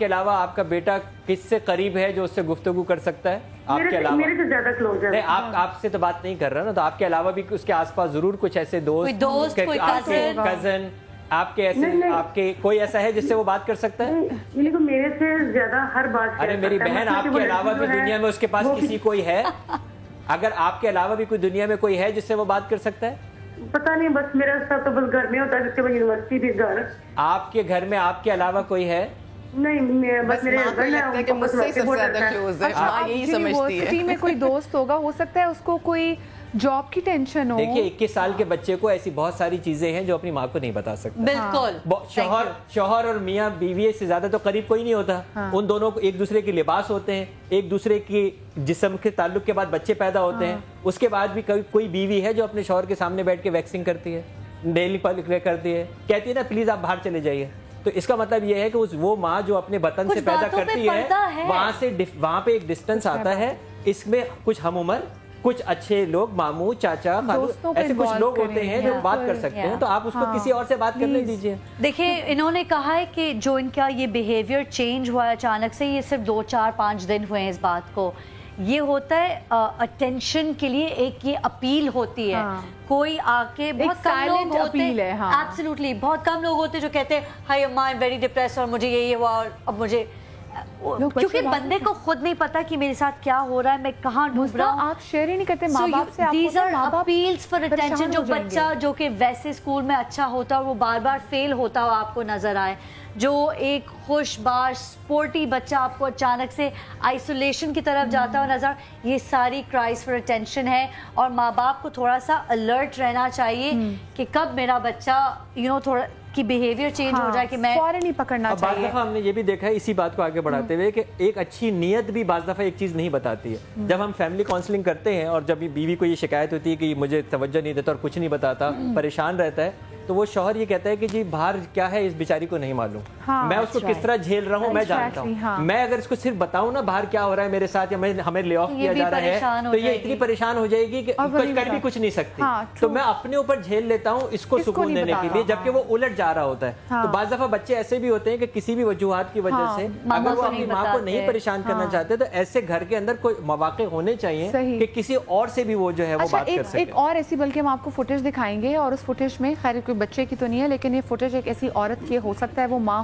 علاوہ آپ کا بیٹا کس سے قریب ہے جو اس سے گفتگو کر سکتا ہے؟ آپ کے علاوہ میرے سے زیادہ کلوز ہے. نہیں, آپ سے تو بات نہیں کر رہا نا, تو آپ کے علاوہ بھی اس کے آس پاس ضرور کچھ ایسے دوست, کزن, آپ کے ایسے, آپ کے کوئی ایسا ہے جس سے وہ بات کر سکتا ہے؟ یعنی کہ میرے سے زیادہ ہر بات. ارے میری بہن, آپ کے علاوہ بھی دنیا میں اس کے پاس کسی کوئی ہے؟ اگر آپ کے علاوہ بھی کوئی دنیا میں کوئی ہے جس سے وہ بات کر سکتا ہے؟ پتا نہیں, بس میرا سب تو بس گھر میں ہوتا ہے, جس کے بعد یونیورسٹی بھی گھر. آپ کے گھر میں آپ کے علاوہ کوئی ہے؟ نہیں, بس میرے یونیورسٹی میں کوئی دوست ہوگا, ہو سکتا ہے اس کو کوئی جاب کی ٹینشن ہو. دیکھیے 21 سال کے بچے کو ایسی بہت ساری چیزیں ہیں جو اپنی ماں کو نہیں بتا سکتا. بالکل. شوہر اور میاں بیوی سے زیادہ تو قریب کوئی نہیں ہوتا. ان دونوں کو ایک دوسرے کے لباس ہوتے ہیں, ایک دوسرے کی جسم کے تعلق کے بعد بچے پیدا ہوتے ہیں. اس کے بعد بھی کوئی بیوی ہے جو اپنے شوہر کے سامنے بیٹھ کے ویکسنگ کرتی ہے, ڈیلی کرتی ہے, کہتی ہے نا پلیز آپ باہر چلے جائیے. تو اس کا مطلب یہ ہے کہ وہ ماں جو اپنے وطن سے پیدا کرتی ہے, وہاں پہ ایک ڈسٹنس آتا ہے. اس میں کچھ ہم عمر, کچھ اچھے لوگ, ماموں, چاچا, خالو, ایسے کچھ لوگ ہوتے ہیں جو بات کر سکتے ہیں, تو آپ اس کو کسی اور سے بات کرنے دیجیے. دیکھیں انہوں نے کہا ہے کہ جو ان کا یہ بیہیویئر چینج ہوا ہے اچانک سے, یہ صرف 2-4-5 دن ہوئے ہیں اس بات کو. یہ ہوتا ہے اٹینشن کے لیے ایک یہ اپیل ہوتی ہے. کوئی آ کے, بہت کم لوگ ہوتے ہیں, ایبسلیوٹلی بہت کم لوگ ہوتے جو کہتے ہیں ہائی اما آئی ایم ویری ڈپریس اور مجھے یہ ہوا اور اب مجھے क्योंकि बंदे को खुद नहीं पता कि मेरे साथ क्या हो रहा है, मैं कहाँ डूब रहा हूँ। आप शेयर ही नहीं करते माँ बाप से। These are appeals for attention। जो बच्चा जो कि वैसे स्कूल में अच्छा होता है वो बार बार फेल होता हो आपको नजर आए, जो एक खुशबाश स्पोर्टी बच्चा आपको अचानक से आइसोलेशन की तरफ जाता हो नजर, ये सारी क्राइज फॉर अटेंशन है। और माँ बाप को थोड़ा सा अलर्ट रहना चाहिए कि कब मेरा बच्चा थोड़ा कि बिहेवियर चेंज हो जाए कि मैं फौरन नहीं पकड़ना चाहिए। बाज़ दफ़ा हमने ये भी देखा है इसी बात को आगे बढ़ाते हुए कि एक अच्छी नीयत भी बाज़ दफ़ा एक चीज़ नहीं बताती है। जब हम फैमिली काउंसलिंग करते हैं और जब बीवी को ये शिकायत होती है कि मुझे तवज्जो नहीं देता और कुछ नहीं बताता, परेशान रहता है, तो वो शौहर ये कहता है कि जी बाहर क्या है इस बेचारी को नहीं मालूम, मैं उसको किस तरह झेल रहा हूँ मैं जानता हूँ। मैं अगर इसको सिर्फ बताऊँ ना बाहर क्या हो रहा है मेरे साथ या हमें ले ऑफ किया जा रहा है, तो ये इतनी परेशान हो जाएगी कि कर भी कुछ नहीं सकती। तो मैं अपने ऊपर झेल लेता हूँ इसको सुकून देने के लिए, जबकि वो उलट जा रहा होता है। तो बाज़ दफ़ा बच्चे ऐसे भी होते हैं कि किसी भी वजूहात की वजह से अगर वो अपनी माँ को नहीं परेशान करना चाहते तो ऐसे घर के अंदर कोई मौके होने चाहिए कि किसी और से भी वो जो है वो बात कर सके। एक और ऐसी, बल्कि हम आपको फुटेज दिखाएंगे और उस फुटेज में खैर कोई बच्चे की तो नहीं है, लेकिन ये फुटेज एक ऐसी औरत की हो सकता है वो माँ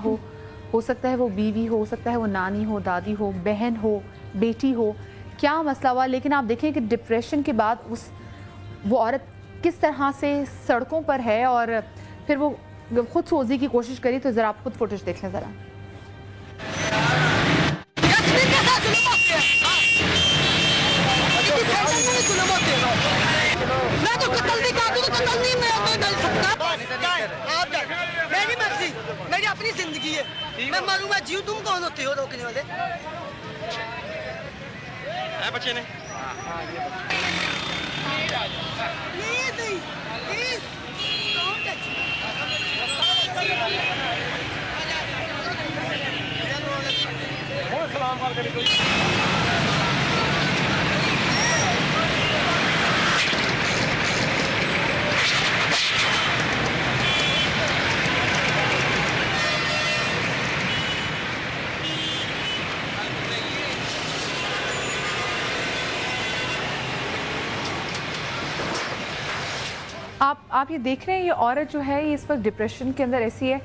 हो सकता है वो बीवी हो सकता है वो नानी हो, दादी हो, बहन हो, बेटी हो, क्या मसला हुआ, लेकिन आप देखें कि डिप्रेशन के बाद वो औरत किस तरह से सड़कों पर है और फिर वो खुद सोचने की कोशिश करी। तो जरा आप खुद फुटेज देख लें जरा। मेरी मर्जी, मेरी अपनी जिंदगी है, मैं मरूं मैं जीऊं, तुम कौन होते हो रोकने वाले? बच्चे ने आप ये देख रहे हैं ये औरत जो है ये इस वक्त डिप्रेशन के अंदर ऐसी है।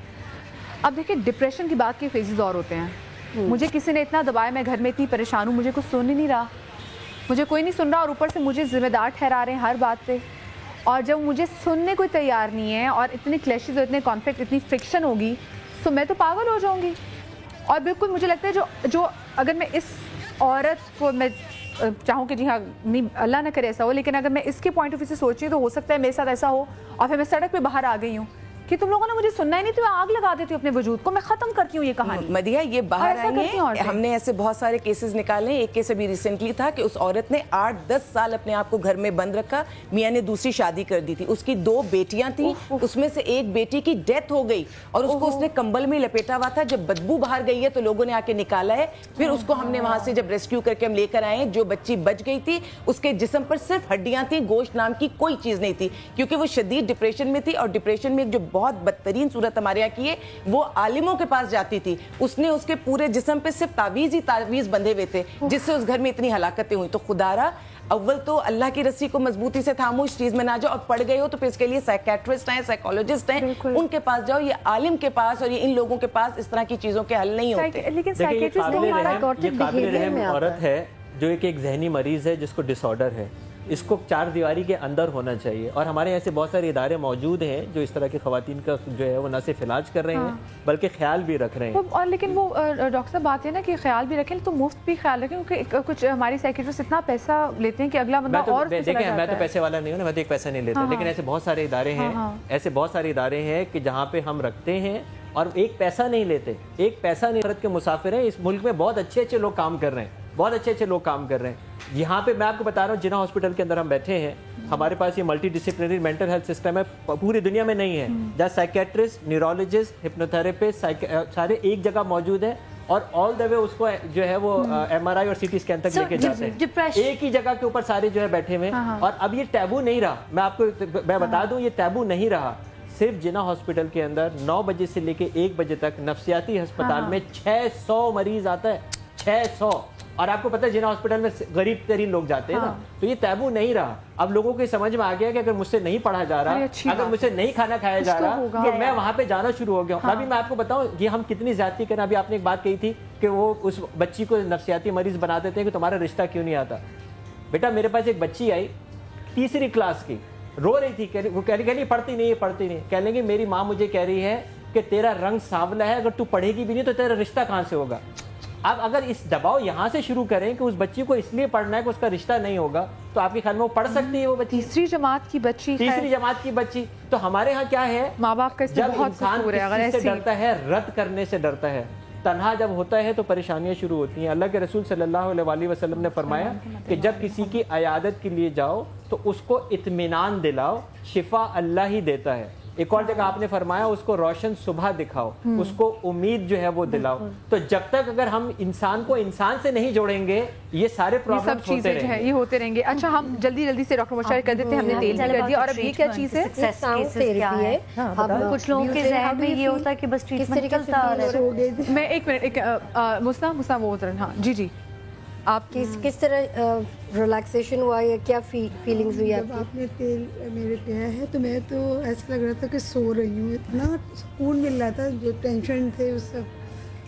अब देखिए डिप्रेशन की बात के फेजेस और होते हैं। मुझे किसी ने इतना दबाया, मैं घर में इतनी परेशान हूँ, मुझे कुछ सुन ही नहीं रहा, मुझे कोई नहीं सुन रहा और ऊपर से मुझे जिम्मेदार ठहरा रहे हैं हर बात पे। और जब मुझे सुनने कोई तैयार नहीं है और इतने क्लैशेस और इतने कॉन्फ्लिक्ट, इतनी फ्रिक्शन होगी तो मैं तो पागल हो जाऊँगी। और बिल्कुल मुझे लगता है जो अगर मैं इस औरत को मैं चाहूँ कि जी हाँ नहीं अल्लाह ना करे ऐसा हो, लेकिन अगर मैं इसके पॉइंट ऑफ व्यू से सोच रही हूँ तो हो सकता है मेरे साथ ऐसा हो और फिर मैं सड़क पे बाहर आ गई हूँ कि तुम लोगों ने मुझे सुनना ही नहीं, तो मैं आग लगा देती हूँ अपने वजूद को, मैं खत्म करती हूँ ये कहानी। मदिया ये बाहर आई है, हमने ऐसे बहुत सारे केसेस निकाले। एक केस अभी रिसेंटली था कि उस औरत ने 8-10 साल अपने आप को घर में बंद रखा, मियाँ ने दूसरी शादी कर दी थी, उसकी 2 बेटियां थी, उसमें से एक बेटी की डेथ हो गई और उसको उसने कंबल में लपेटा हुआ था। जब बदबू बाहर गई है तो लोगों ने आके निकाला है, फिर उसको हमने वहां से जब रेस्क्यू करके हम लेकर आए, जो बच्ची बच गई थी उसके जिस्म पर सिर्फ हड्डियां थी, गोश्त नाम की कोई चीज नहीं थी, क्योंकि वो शदीद डिप्रेशन में थी। और डिप्रेशन में जो बहुत बदतरीन सूरत हमारे यहाँ की है, वो आलिमों के पास जाती थी, उसने उसके पूरे जिस्म पे सिर्फ तावीज बंधे हुए थे, जिससे उस घर में इतनी हलाकतें हुई। तो खुदारा अव्वल तो अल्लाह की रस्सी को मजबूती से थामो, इस चीज में ना जाओ, और पड़ गए हो तो फिर इसके लिए साइकेट्रिस्ट हैं, साइकोलॉजिस्ट हैं, उनके पास जाओ। ये आलिम के पास और ये इन लोगों के पास इस तरह की चीजों के हल नहीं होते। लेकिन औरत है जो एक जहनी मरीज है जिसको डिसऑर्डर है, इसको 4 दीवारी के अंदर होना चाहिए। और हमारे ऐसे बहुत सारे इदारे मौजूद हैं जो इस तरह की खवातीन का जो है वो न सिर्फ इलाज कर रहे हैं बल्कि ख्याल भी रख रहे हैं। और लेकिन वो डॉक्टर साहब बात है ना कि ख्याल भी रखें तो मुफ्त भी ख्याल रखें, क्योंकि कुछ हमारी साइकियाट्रिस्ट इतना पैसा लेते हैं कि अगला बंदा और देखें, मैं तो पैसे वाला नहीं हूँ ना, मैं तो एक पैसा नहीं लेता, लेकिन ऐसे बहुत सारे इदारे हैं, ऐसे बहुत सारे इदारे हैं कि जहाँ पे हम रखते हैं और एक पैसा नहीं लेते, एक पैसा नहीं। भारत के मुसाफिर हैं, इस मुल्क में बहुत अच्छे लोग काम कर रहे हैं, बहुत अच्छे लोग काम कर रहे हैं। यहाँ पे मैं आपको बता रहा हूँ, जिना हॉस्पिटल के अंदर हम बैठे हैं, हमारे पास ये multi disciplinary mental health system है, पूरी दुनिया में नहीं है, जहाँ साइकेट्रिस्ट, न्यूरोलॉजिस्ट, हिप्नोथेरेपिस्ट सारे एक जगह मौजूद है और ऑल द वे उसको जो है वो MRI और CT स्कैन तक लेके जाते हैं। एक ही जगह के ऊपर सारे जो है बैठे हुए हैं। और अब ये टैबू नहीं रहा, मैं बता दूं, ये टैबू नहीं रहा। सिर्फ जिना हॉस्पिटल के अंदर 9 बजे से लेके 1 बजे तक नफ्सियाती अस्पताल में 600 मरीज आता है, 600। اور آپ کو پتہ ہے جنا ہاسپٹل میں غریب ترین لوگ جاتے ہیں نا, تو یہ تیبو نہیں رہا. اب لوگوں کو سمجھ میں آ گیا کہ اگر مجھ سے نہیں پڑھا جا رہا, اگر مجھ سے نہیں کھانا کھایا جا رہا, تو میں وہاں پہ جانا شروع ہو گیا ہوں. ابھی میں آپ کو بتاؤں یہ ہم کتنی زیادتی کریں. ابھی آپ نے ایک بات کہی تھی کہ وہ اس بچی کو نفسیاتی مریض بنا دیتے ہیں کہ تمہارا رشتہ کیوں نہیں آتا. بیٹا میرے پاس ایک بچی آئی 3ری کلاس کی, رو رہی تھی, وہ کہہ رہی پڑھتی نہیں. کہہ لیں گے میری ماں مجھے کہہ رہی ہے کہ تیرا رنگ سانولا ہے, اگر تو پڑھے گی بھی نہیں تو تیرا رشتہ کہاں سے ہوگا. اب اگر اس دباؤ یہاں سے شروع کریں کہ اس بچی کو اس لیے پڑھنا ہے کہ اس کا رشتہ نہیں ہوگا, تو آپ کے خیال میں وہ پڑھ سکتی ہے؟ وہ بچی 3ری جماعت کی بچی. تو ہمارے ہاں کیا ہے, ماں باپ کا اس جب انسان کسی سے ڈرتا ہے, رد کرنے سے ڈرتا ہے, تنہا جب ہوتا ہے تو پریشانیاں شروع ہوتی ہیں. اللہ کے رسول صلی اللہ علیہ وسلم نے فرمایا کہ جب کسی کی عیادت کے لیے جاؤ تو اس کو اطمینان دلاؤ, شفا اللہ ہی دیتا ہے. ایک اور جگہ آپ نے فرمایا اس کو روشن صبح دکھاؤ, اس کو امید جو ہے وہ دلاؤ. تو جب تک اگر ہم انسان کو انسان سے نہیں جوڑیں گے یہ سارے پرابلمز ہوتے رہیں گے. اچھا ہم جلدی سے ڈاکٹر مشارف کر دیتے ہیں, ہم نے تیل بھی کر دیا. اور اب یہ کیا چیز ہے؟ کچھ لوگوں کے ذہن میں یہ ہوتا ہے کہ بس ٹریٹمنٹ چلتا آ رہا ہے. میں ایک منٹ, مسنا وہ اترن. ہاں جی آپ کس طرح ریلیکسیشن ہوا یا کیا فیلنگز ہوئی جب آپ نے تیل میرے پیا ہے تو میں تو ایسا لگ رہا تھا کہ سو رہی ہوں, اتنا سکون مل رہا تھا, جو ٹینشن تھے اس سب.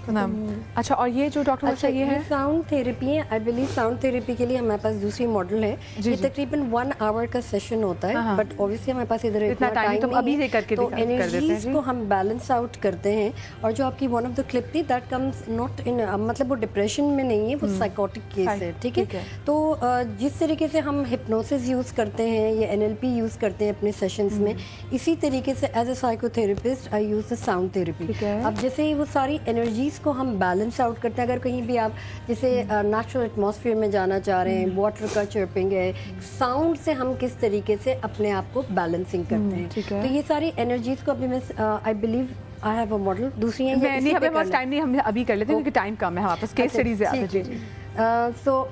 اچھا اور یہ جو ڈاکٹر یہ ہے ساؤنڈ تھیراپی ہے. آئی بلیو ساؤنڈ تھیراپی کے لیے ہمارے پاس دوسری ماڈل ہے. یہ تقریباً 1 آور کا سیشن ہوتا ہے, بٹ اوبیسلی ہمارے پاس ادھر اتنا ٹائم نہیں ہے, تو انرجیز کو ہم بیلنس آؤٹ کرتے ہیں. اور جو آپ کی ون آف دا کلپ تھی دیٹ کمز ناٹ ان, مطلب وہ ڈپریشن میں نہیں ہے, وہ سائیکوٹک کیس ہے. ٹھیک ہے, تو جس طریقے سے ہم ہپنوسس یوز کرتے ہیں یا NLP یوز کرتے ہیں اپنے سیشنز میں, اسی طریقے سے as a psycho therapist I use the sound therapy. اب جیسے وہ ساری انرجیز کو ہم بیلنس آؤٹ کرتے ہیں. اگر کہیں بھی آپ جیسے نیچرل ایٹماسفیئر میں جانا چاہ رہے ہیں, واٹر کا چرپنگ ہے, ساؤنڈ سے ہم کس طریقے سے اپنے آپ کو بیلنسنگ کرتے ہیں. تو یہ ساری انرجیز کو ابھی میں I believe I have a model. دوسری ہیں ہمیں پاس ٹائم نہیں, ہم ابھی کر لیتے ہیں کیونکہ ٹائم کم ہے ہمارے پاس, کیس اسٹڈیز زیادہ. سو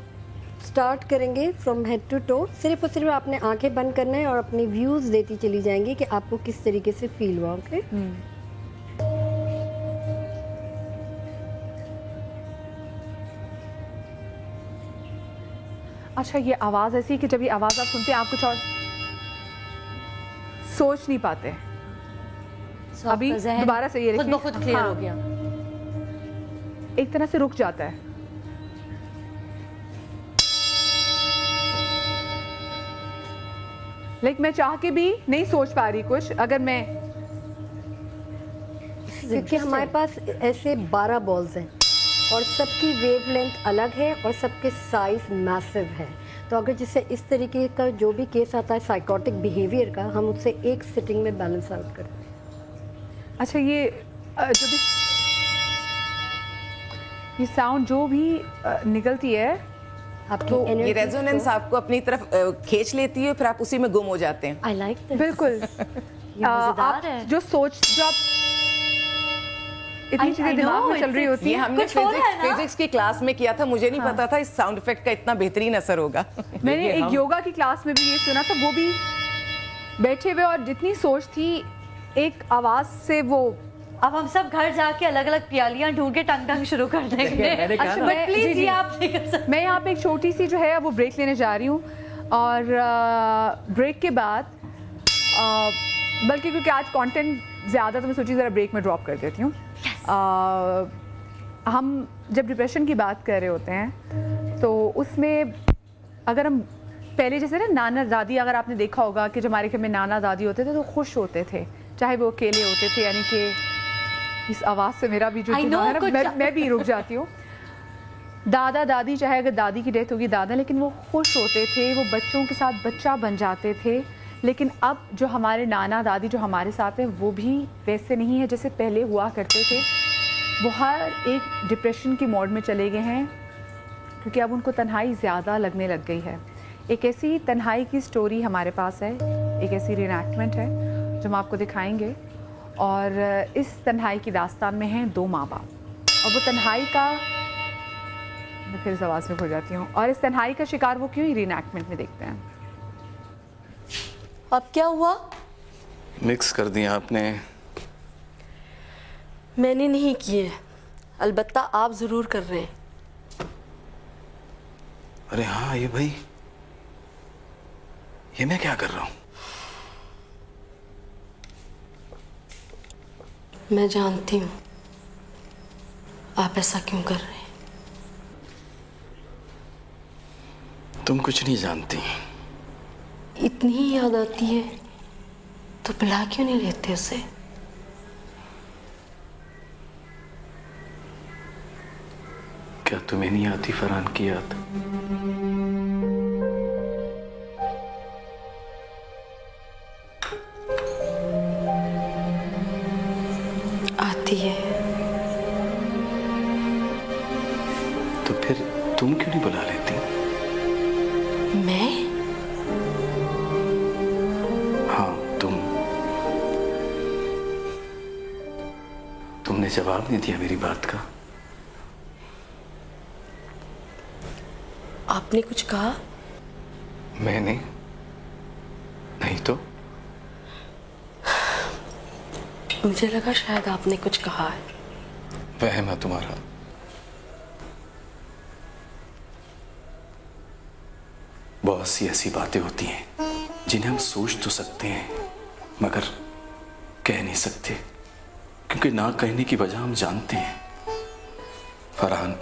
اسٹارٹ کریں گے فرام ہیڈ ٹو ٹو. صرف اور صرف آپ نے آنکھیں بند کرنا ہے اور اپنے ویوز دیتی چلی جائیں گی کہ آپ کو کس طریقے سے فیل ہوا. اوکے, اچھا یہ آواز ایسی کہ جب یہ آواز آپ سنتے ہیں آپ کچھ اور سوچ نہیں پاتے. ابھی دوبارہ سے یہ خود بخود کلیئر ہو گیا, ایک طرح سے رک جاتا ہے. لیکن میں چاہ کے بھی نہیں سوچ پا رہی کچھ. اگر میں کیونکہ ہمارے پاس ایسے 12 بالز ہیں اور سب کی ویو لینتھ الگ ہے اور سب کے سائز میسو ہے. تو اگر جسے اس طریقے کا جو بھی کیس آتا ہے سائیکوٹک بیہیویئر کا, ہم اسے ایک سٹنگ میں بیلنس آؤٹ کرتے ہیں. اچھا یہ ساؤنڈ جو بھی نکلتی ہے تو یہ ریزوننس آپ کو اپنی طرف کھینچ لیتی ہے, پھر آپ اسی میں گم ہو جاتے ہیں. I like that. بالکل. آپ جو آپ اتنی چیزیں دماغ میں چل رہی ہوتی ہیں. ہم نے فزکس کی کلاس میں کیا تھا, مجھے نہیں پتا تھا اس ساؤنڈ افیکٹ کا اتنا بہترین اثر ہوگا. میں نے ایک یوگا کی کلاس میں بھی یہ سنا تھا, وہ بھی بیٹھے ہوئے اور جتنی سوچ تھی ایک آواز سے وہ. اب ہم سب گھر جا کے الگ الگ پیالیاں ڈھونڈ کے ٹنگ ٹنگ شروع کر دیں گے. میں یہاں پہ ایک چھوٹی سی جو ہے وہ بریک لینے جا رہی ہوں, اور بریک کے بعد بلکہ کیونکہ آج کانٹینٹ زیادہ تو میں سوچی ذرا بریک میں ڈراپ کر دیتی ہوں. ہم جب ڈپریشن کی بات کر رہے ہوتے ہیں تو اس میں اگر ہم پہلے جیسے نا نانا دادی, اگر آپ نے دیکھا ہوگا کہ جو ہمارے گھر میں نانا دادی ہوتے تھے تو خوش ہوتے تھے, چاہے وہ اکیلے ہوتے تھے. یعنی کہ اس آواز سے میرا بھی جو میں بھی رک جاتی ہوں. دادا دادی, چاہے اگر دادی کی ڈیتھ ہوگی دادا, لیکن وہ خوش ہوتے تھے, وہ بچوں کے ساتھ بچہ بن جاتے تھے. لیکن اب جو ہمارے نانا دادی جو ہمارے ساتھ ہیں وہ بھی ویسے نہیں ہے جیسے پہلے ہوا کرتے تھے. وہ ہر ایک ڈپریشن کی موڈ میں چلے گئے ہیں کیونکہ اب ان کو تنہائی زیادہ لگنے لگ گئی ہے. ایک ایسی تنہائی کی سٹوری ہمارے پاس ہے, ایک ایسی ری انیکٹمنٹ ہے جو ہم آپ کو دکھائیں گے. اور اس تنہائی کی داستان میں ہیں 2 ماں باپ, اور وہ تنہائی کا, میں پھر اس آواز میں کھو جاتی ہوں, اور اس تنہائی کا شکار وہ کیوں ہی ری انیکٹمنٹ میں دیکھتے ہیں. اب کیا ہوا؟ مکس کر دیا آپ نے. میں نے نہیں کیے, البتہ آپ ضرور کر رہے ہیں. अरे हाँ ये भाई, ये मैं क्या कर रहा हूँ? मैं जानती हूँ आप ऐसा क्यों कर रहे हैं। तुम कुछ नहीं जानती। इतनी ही याद आती है तो पिला क्यों नहीं लेते उसे। क्या तुम्हें नहीं आती फरहान की याद? आती है। तो फिर तुम क्यों नहीं बुला लेती? मैं? हाँ तुम। तुमने जवाब नहीं दिया मेरी बात का। आपने कुछ कहा? मैंने नहीं तो। मुझे लगा शायद आपने कुछ कहा है। वहम है तुम्हारा। बहुत सी ऐसी बातें होती हैं जिन्हें हम सोच तो सकते हैं मगर कह नहीं सकते, क्योंकि ना कहने की वजह हम जानते हैं। फरहान,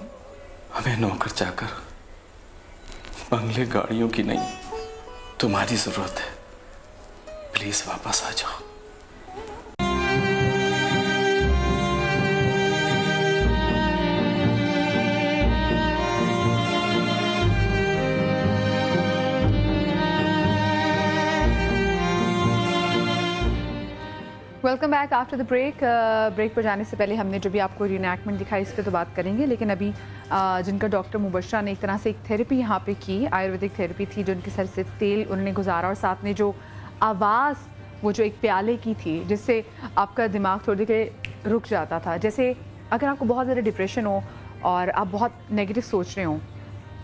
हमें नौकर चाकर, बंगले गाड़ियों की नहीं, तुम्हारी जरूरत है। प्लीज वापस आ जाओ। Welcome back after the break. Break पर जाने से पहले हमने जो भी आपको रीएनैक्टमेंट दिखाई इस पर तो बात करेंगे, लेकिन अभी जिनका डॉक्टर मुबशरा ने एक तरह से एक थेरेपी यहाँ पे की, आयुर्वेदिक थेरेपी थी, जो उनके सर से तेल उन्होंने गुजारा और साथ में जो आवाज़ वो जो एक प्याले की थी जिससे आपका दिमाग थोड़ी देर रुक जाता था। जैसे अगर आपको बहुत ज़्यादा डिप्रेशन हो और आप बहुत नेगेटिव सोच रहे हो,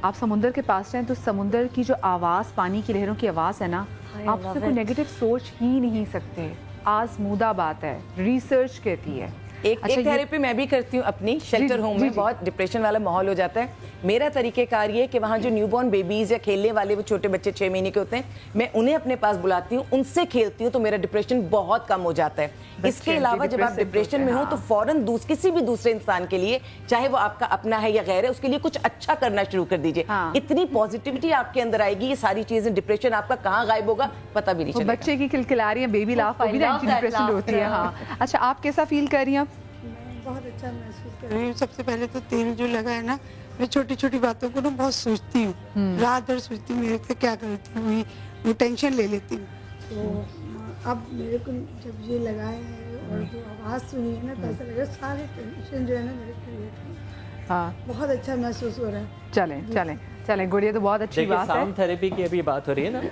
आप समुंदर के पास रहें तो समुंदर की जो आवाज़, पानी की लहरों की आवाज़ है ना, आप उससे कोई नेगेटिव सोच ही नहीं सकते। आज़मूदा बात है, रिसर्च कहती है। एक थेरेपी मैं भी करती हूँ अपनी शेल्टर होम में। बहुत डिप्रेशन वाला माहौल हो जाता है। मेरा तरीक़ेकार ये कि वहाँ जो न्यूबॉर्न बेबीज़ या खेलने वाले वो छोटे बच्चे 6 महीने के होते हैं, मैं उन्हें अपने पास बुलाती हूँ, उनसे खेलती हूँ, तो मेरा डिप्रेशन बहुत कम हो जाता है। इसके अलावा जब आप डिप्रेशन में हो तो फौरन किसी भी दूसरे इंसान के लिए, चाहे वो आपका अपना है या गैर है, उसके लिए कुछ अच्छा करना शुरू कर दीजिए। इतनी पॉजिटिविटी आपके अंदर आएगी, ये सारी चीजें, डिप्रेशन आपका कहाँ गायब होगा पता भी नहीं चलेगा। बच्चे की किलकिलारियां, बेबी लाफ भी डिप्रेशन होती है। हाँ, अच्छा, आप कैसा फील कर रही हैं? बहुत अच्छा महसूस कर रही हूँ। सबसे पहले तो तेल जो लगा है ना, मैं छोटी छोटी बातों को ना बहुत सोचती हूँ, रात भर सोचती हूँ मेरे से क्या करती हूँ, वो टेंशन ले लेती हूँ। तो अब मेरे को जब ये लगाए हैं और जो आवाज़ सुनी है ना, तो ऐसा लगा सारे टेंशन जो है ना मेरे क्रिएट हुए। हाँ, बहुत अच्छा महसूस हो रहा है। चलें गुड़िया, तो बहुत अच्छी बात है। साउंड थेरेपी की अभी बात हो रही है ना,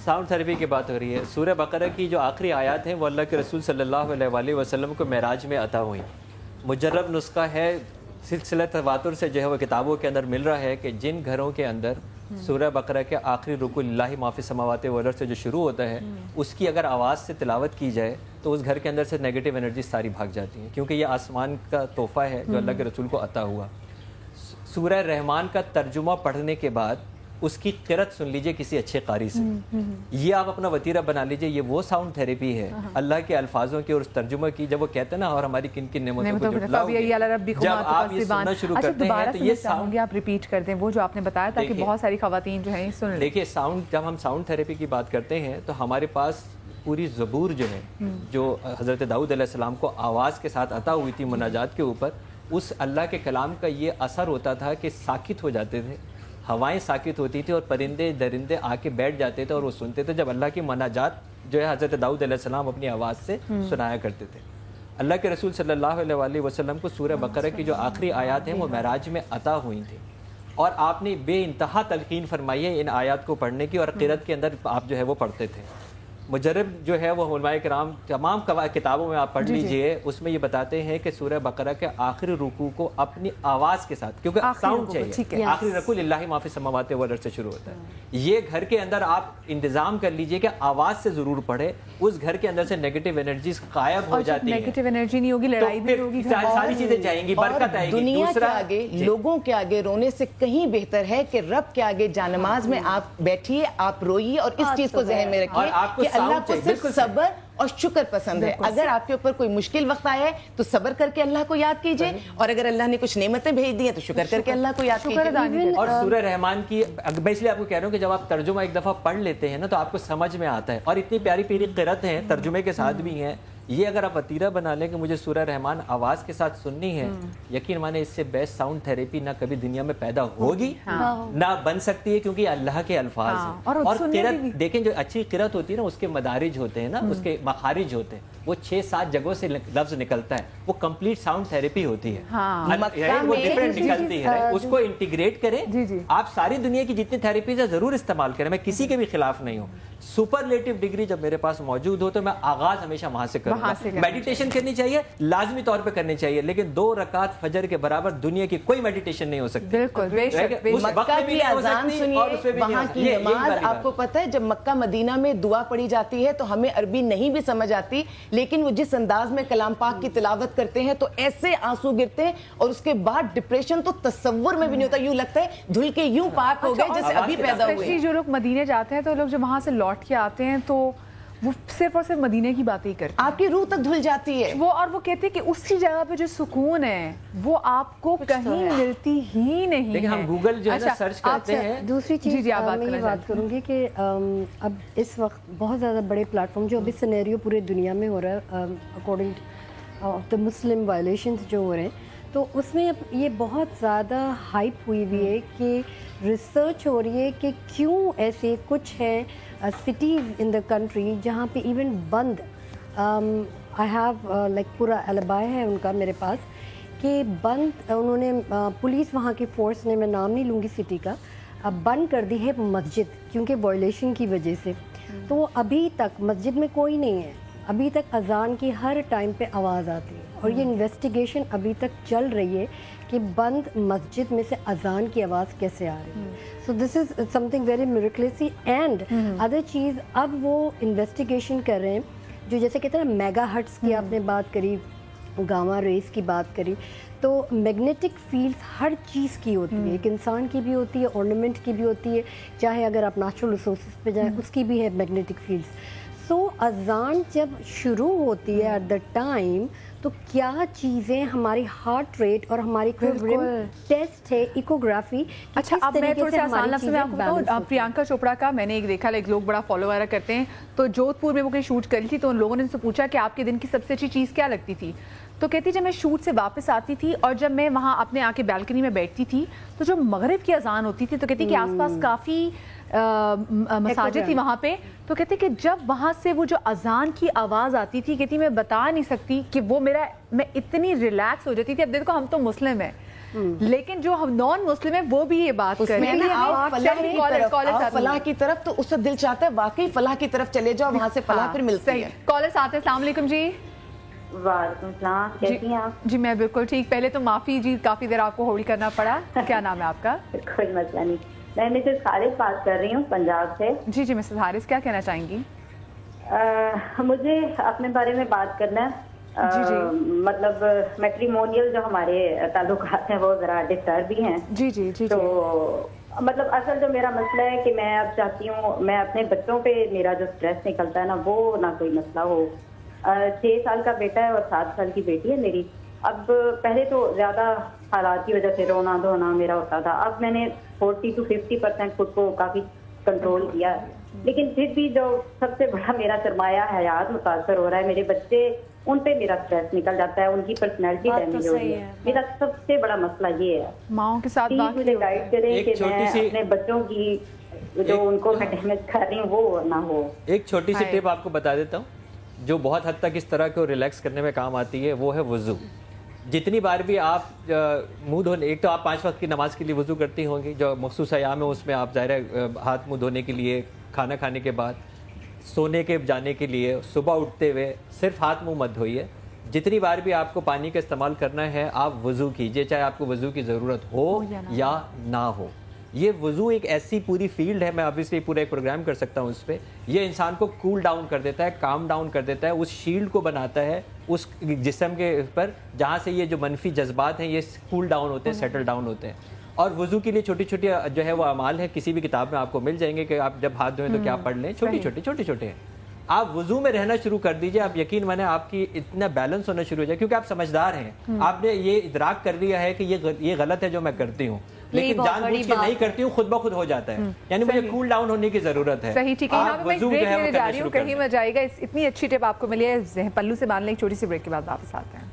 साउंड थेरेपी की बात हो रही है। सूरह बकरा की जो आखिरी आयत है वो अल्लाह के रसूल सल्लल्लाहु अलैहि वसल्लम को मेराज में अता हुई। मुजर्रब नुस्खा है, सिलसिला तवातुर से जो है वो किताबों के अंदर मिल रहा है कि जिन घरों के अंदर सूरह बकरा के आखिरी रुकू लिल्लाहि माफ़ी समावाति वल अर्ज़ से जो शुरू होता है, उसकी अगर आवाज़ से तिलावत की जाए तो उस घर के अंदर से नेगेटिव एनर्जी सारी भाग जाती है, क्योंकि ये आसमान का तोहफ़ा है जो अल्लाह के रसूल को अता हुआ। सूरह रहमान का तर्जुमा पढ़ने के बाद उसकी क़िरत सुन लीजिए किसी अच्छे कारी से, ये आप अपना वतीरा बना लीजिए। ये वो साउंड थेरेपी है अल्लाह के अल्फाजों की और उस तर्जुमा की, जब वो कहते हैं ना, और हमारी किन किन नेमतों को जुटलाओगे, जब आप ये सुनना शुरू करते हैं तो ये साउंड आप रिपीट कर दें वो जो आपने बताया, ताकि बहुत सारी खवातीन जो है सुन लें। देखिए, साउंड, जब हम साउंड थेरेपी की बात करते हैं तो हमारे पास पूरी ज़बूर जो है, जो हज़रत दाऊद अलैहिस्सलाम को आवाज़ के साथ अता हुई थी मुनाजात के ऊपर, उस अल्लाह के कलाम का ये असर होता था कि साकित हो जाते थे, हवाएं साकित होती थी और परिंदे दरिंदे आके बैठ जाते थे और वो सुनते थे जब अल्लाह की मनाजात जो है हज़रत दाऊद अलैहिस्सलाम अपनी आवाज़ से सुनाया करते थे। अल्लाह के रसूल सल्लल्लाहु अलैहि वसल्लम को सूरह बकरा की जो आखिरी आयत हैं वो महराज में अता हुई थी, और आपने बेइंतहा तलकीन फरमाई है इन आयत को पढ़ने की, और क़िरत के अंदर आप जो है वो पढ़ते थे। मुजरब जो है वो उलमाए किराम तमाम किताबों में आप पढ़ लीजिए, उसमें ये बताते हैं कि सूरह बकरा के आखिरी रुकू को अपनी आवाज़ के साथ, क्योंकि साउंड चाहिए, आखिरी रुकू लिल्लाहि माफी समावाति वल अर्ज़ से शुरू होता है। ये घर के अंदर आप इंतज़ाम कर लीजिए कि आवाज़ से ज़रूर पढ़े, उस घर के अंदर से नेगेटिव एनर्जीज गायब हो जाती है, नेगेटिव एनर्जी नहीं होगी, लड़ाई भी होगी, सारी चीज़ें जाएंगी, बरकत आएगी। दुनिया के आगे, लोगों के आगे रोने से कहीं बेहतर है कि रब के आगे जानमाज में आप बैठिए, आप रोइए और इस चीज को ज़हन में रखिए कि अल्लाह को सिर्फ सब्र और शुक्र पसंद है। अगर आपके ऊपर कोई मुश्किल वक्त आया है तो सब्र करके अल्लाह को याद कीजिए, और अगर अल्लाह ने कुछ नेमतें भेज दी हैं तो शुक्र करके अल्लाह को याद कीजिए। और सूरह रहमान की मैं इसलिए आपको कह रहा हूँ कि जब आप तर्जुमा एक दफ़ा पढ़ लेते हैं ना तो आपको समझ में आता है, और इतनी प्यारी प्यारी क़िरात हैं तर्जुमे के साथ भी हैं। ये अगर आप वतीरा बना लें कि मुझे सूरह रहमान आवाज़ के साथ सुननी है, यकीन माने इससे बेस्ट साउंड थेरेपी ना कभी दुनिया में पैदा होगी ना बन सकती है, क्योंकि अल्लाह के अल्फाज हैं। और क़िरात देखें, जो अच्छी क़िरात होती है ना उसके मदारिज होते हैं ना, उसके मखारिज होते हैं, वो 6-7 जगहों से लफ्ज निकलता है, वो कंप्लीट साउंड थेरेपी होती है, वो डिफरेंट निकलती है, उसको इंटीग्रेट करें। आप सारी दुनिया की जितनी थेरेपीज है जरूर इस्तेमाल करें, मैं किसी के भी खिलाफ नहीं हूँ। सुपरलेटिव डिग्री जब मेरे पास मौजूद हो तो मैं आगाज हमेशा वहां से करूंगा। मेडिटेशन करनी चाहिए, लाजमी तौर पे करनी चाहिए, लेकिन 2 रकात फजर के बराबर दुनिया की कोई मेडिटेशन नहीं हो सकती। बिल्कुल, मक्का की अजान सुनिए, वहाँ की नमाज। आपको पता है जब मक्का मदीना में दुआ पढ़ी जाती है तो हमें अरबी नहीं भी समझ आती, लेकिन वो जिस अंदाज में कलाम पाक की तिलावत करते हैं तो ऐसे आंसू गिरते हैं, और उसके बाद डिप्रेशन तो तस्वुर में भी नहीं होता, यूं लगता है धुल के यूं पाक हो गए जैसे अभी पैदा हुए। जो लोग मदीने जाते हैं तो लोग जब वहां से लौट के आते हैं तो वो सिर्फ और सिर्फ मदीने की बातें ही करते हैं, आपकी रूह तक धुल जाती है वो, और वो कहते हैं कि उसी जगह पे जो सुकून है वो आपको कहीं मिलती ही नहीं है। लेकिन हम गूगल जो है ना सर्च करते हैं। दूसरी चीज मैं ये बात करूंगी कि अब इस वक्त बहुत ज़्यादा बड़े प्लेटफॉर्म जो अभी सिनेरियो पूरे दुनिया में हो रहा है अकॉर्डिंग द मुस्लिम वायलेशंस जो हो रहे हैं, तो उसमें अब ये बहुत ज़्यादा हाइप हुई हुई है कि रिसर्च हो रही है कि क्यों ऐसे कुछ हैं सिटीज़ इन द कंट्री जहाँ पे इवन बंद, आई हैव लाइक पूरा एलिबाई है उनका मेरे पास कि बंद उन्होंने पुलिस वहाँ की फोर्स ने, मैं नाम नहीं लूँगी सिटी का, बंद कर दी है मस्जिद क्योंकि वायलेशन की वजह से। तो अभी तक मस्जिद में कोई नहीं है, अभी तक अजान की हर टाइम पे आवाज़ आती है, और ये इन्वेस्टिगेशन अभी तक चल रही है कि बंद मस्जिद में से अजान की आवाज़ कैसे आ रही है। So this is something very miraculous. And other चीज़ अब वो इन्वेस्टिगेशन कर रहे हैं, जो जैसे कहते हैं ना मेगा हट्स की आपने बात करी, गामा रेस की बात करी, तो मैग्नेटिक फील्ड्स हर चीज़ की होती है, एक इंसान की भी होती है, ऑर्नामेंट की भी होती है, चाहे अगर आप नेचुरल रिसोर्सेज पे जाएँ उसकी भी है मैग्नेटिक फील्ड्स। सो अजान जब शुरू होती है एट द टाइम, तो क्या चीज़ें हमारी हार्ट रेट और हमारी टेस्ट है इकोग्राफी। अच्छा, अब मैं थोड़ा सा आसान लफ्ज़ में आपको बताऊं, प्रियंका चोपड़ा का मैंने एक देखा, लाइक लोग बड़ा फॉलो वगैरह करते हैं, तो जोधपुर में वो कहीं शूट करी थी, तो उन लोगों ने उनसे पूछा कि आपके दिन की सबसे अच्छी चीज़ क्या लगती थी, तो कहती जब मैं शूट से वापस आती थी और जब मैं वहाँ अपने आके बैल्कनी में बैठती थी तो जो मगरिब की अजान होती थी, तो कहती कि आसपास काफ़ी मसाजिद थी वहाँ पे, तो कहते कि जब वहाँ से वो जो अजान की आवाज़ आती थी, कहती मैं बता नहीं सकती कि वो मैं इतनी रिलैक्स हो जाती थी। अब देखो हम तो मुस्लिम हैं, लेकिन जो हम नॉन मुस्लिम है वो भी ये बात कर रहे हैं फलाह की तरफ, तो उससे दिल चाहता है वाकई फलाह की तरफ चले जाओ, वहाँ से फलाह फिर मिलती है। कॉलर्स आते हैं। अस्सलाम वालेकुम जी। कैसी हैं आप? जी मैं बिल्कुल ठीक। पहले तो माफ़ी जी, काफ़ी देर आपको होल्ड करना पड़ा। क्या नाम है आपका? कोई मसला नहीं, मैं मिसेस हारिस बात कर रही हूँ पंजाब से। जी जी मिसेस हारिस, क्या कहना चाहेंगी? मुझे अपने बारे में बात करना है। जी। मतलब मैट्रिमोनियल जो हमारे ताल्लुकात हैं वो ज़रा डिस्टर्ब भी हैं। जी जी जी। तो मतलब असल जो मेरा मसला है कि मैं अब चाहती हूँ मैं अपने बच्चों पे मेरा जो स्ट्रेस निकलता है ना, वो ना कोई मसला हो। 6 साल का बेटा है और 7 साल की बेटी है मेरी। अब पहले तो ज़्यादा हालात की वजह से रोना धोना मेरा होता था, अब मैंने 40 to 50% खुद को काफ़ी कंट्रोल किया है, लेकिन फिर भी जो सबसे बड़ा मेरा सरमाया हयात मुतासर हो रहा है, मेरे बच्चे, उन पे मेरा स्ट्रेस निकल जाता है, उनकी पर्सनैलिटी डैमेज हो रही है। मेरा सबसे बड़ा मसला ये है। माओ के साथ मुझे गाइड करें कि मैं अपने बच्चों की जो उनको मैं डैमेज कर रही हूँ वो ना हो। एक छोटी सी टिप आपको बता देता हूँ जो बहुत हद तक इस तरह को रिलैक्स करने में काम आती है, वो है वुज़ू। जितनी बार भी आप मुंह धोने, एक तो आप 5 वक्त की नमाज के लिए वुज़ू करती होंगी, जो मखसूस अयाम है उसमें आप ज़ाहिर हाथ मुंह धोने के लिए, खाना खाने के बाद सोने के जाने के लिए सुबह उठते हुए सिर्फ हाथ मुंह मत धोइए। जितनी बार भी आपको पानी का इस्तेमाल करना है आप वज़ू कीजिए, चाहे आपको वज़ू की ज़रूरत हो या ना हो। ये वज़ू एक ऐसी पूरी फील्ड है, मैं ऑब्वियसली पूरा एक प्रोग्राम कर सकता हूँ उस पर। ये इंसान को कूल डाउन कर देता है, काम डाउन कर देता है, उस शील्ड को बनाता है उस जिस्म के ऊपर जहाँ से ये जो मनफी जज्बात हैं ये कूल डाउन होते हैं, सेटल डाउन होते हैं। और वज़ू के लिए छोटी छोटी जो है वो अमाल है, किसी भी किताब में आपको मिल जाएंगे कि आप जब हाथ धोएं तो क्या पढ़ लें, छोटे छोटे हैं। आप वज़ू में रहना शुरू कर दीजिए, आप यकीन माने आपकी इतना बैलेंस होना शुरू हो जाए, क्योंकि आप समझदार हैं, आपने ये इदराक कर लिया है कि ये गलत है जो मैं करती हूँ, लेकिन जानबूझ के नहीं करती हूँ, खुद ब खुद हो जाता है। यानी मुझे कूल डाउन होने की जरूरत है। सही, ठीक है। आप वज़ू जो है वो करना शुरू कर कहीं मत जाएगा, इतनी अच्छी टिप आपको मिली है, पल्लू से बांध लें। एक छोटी सी ब्रेक के बाद वापस आते हैं।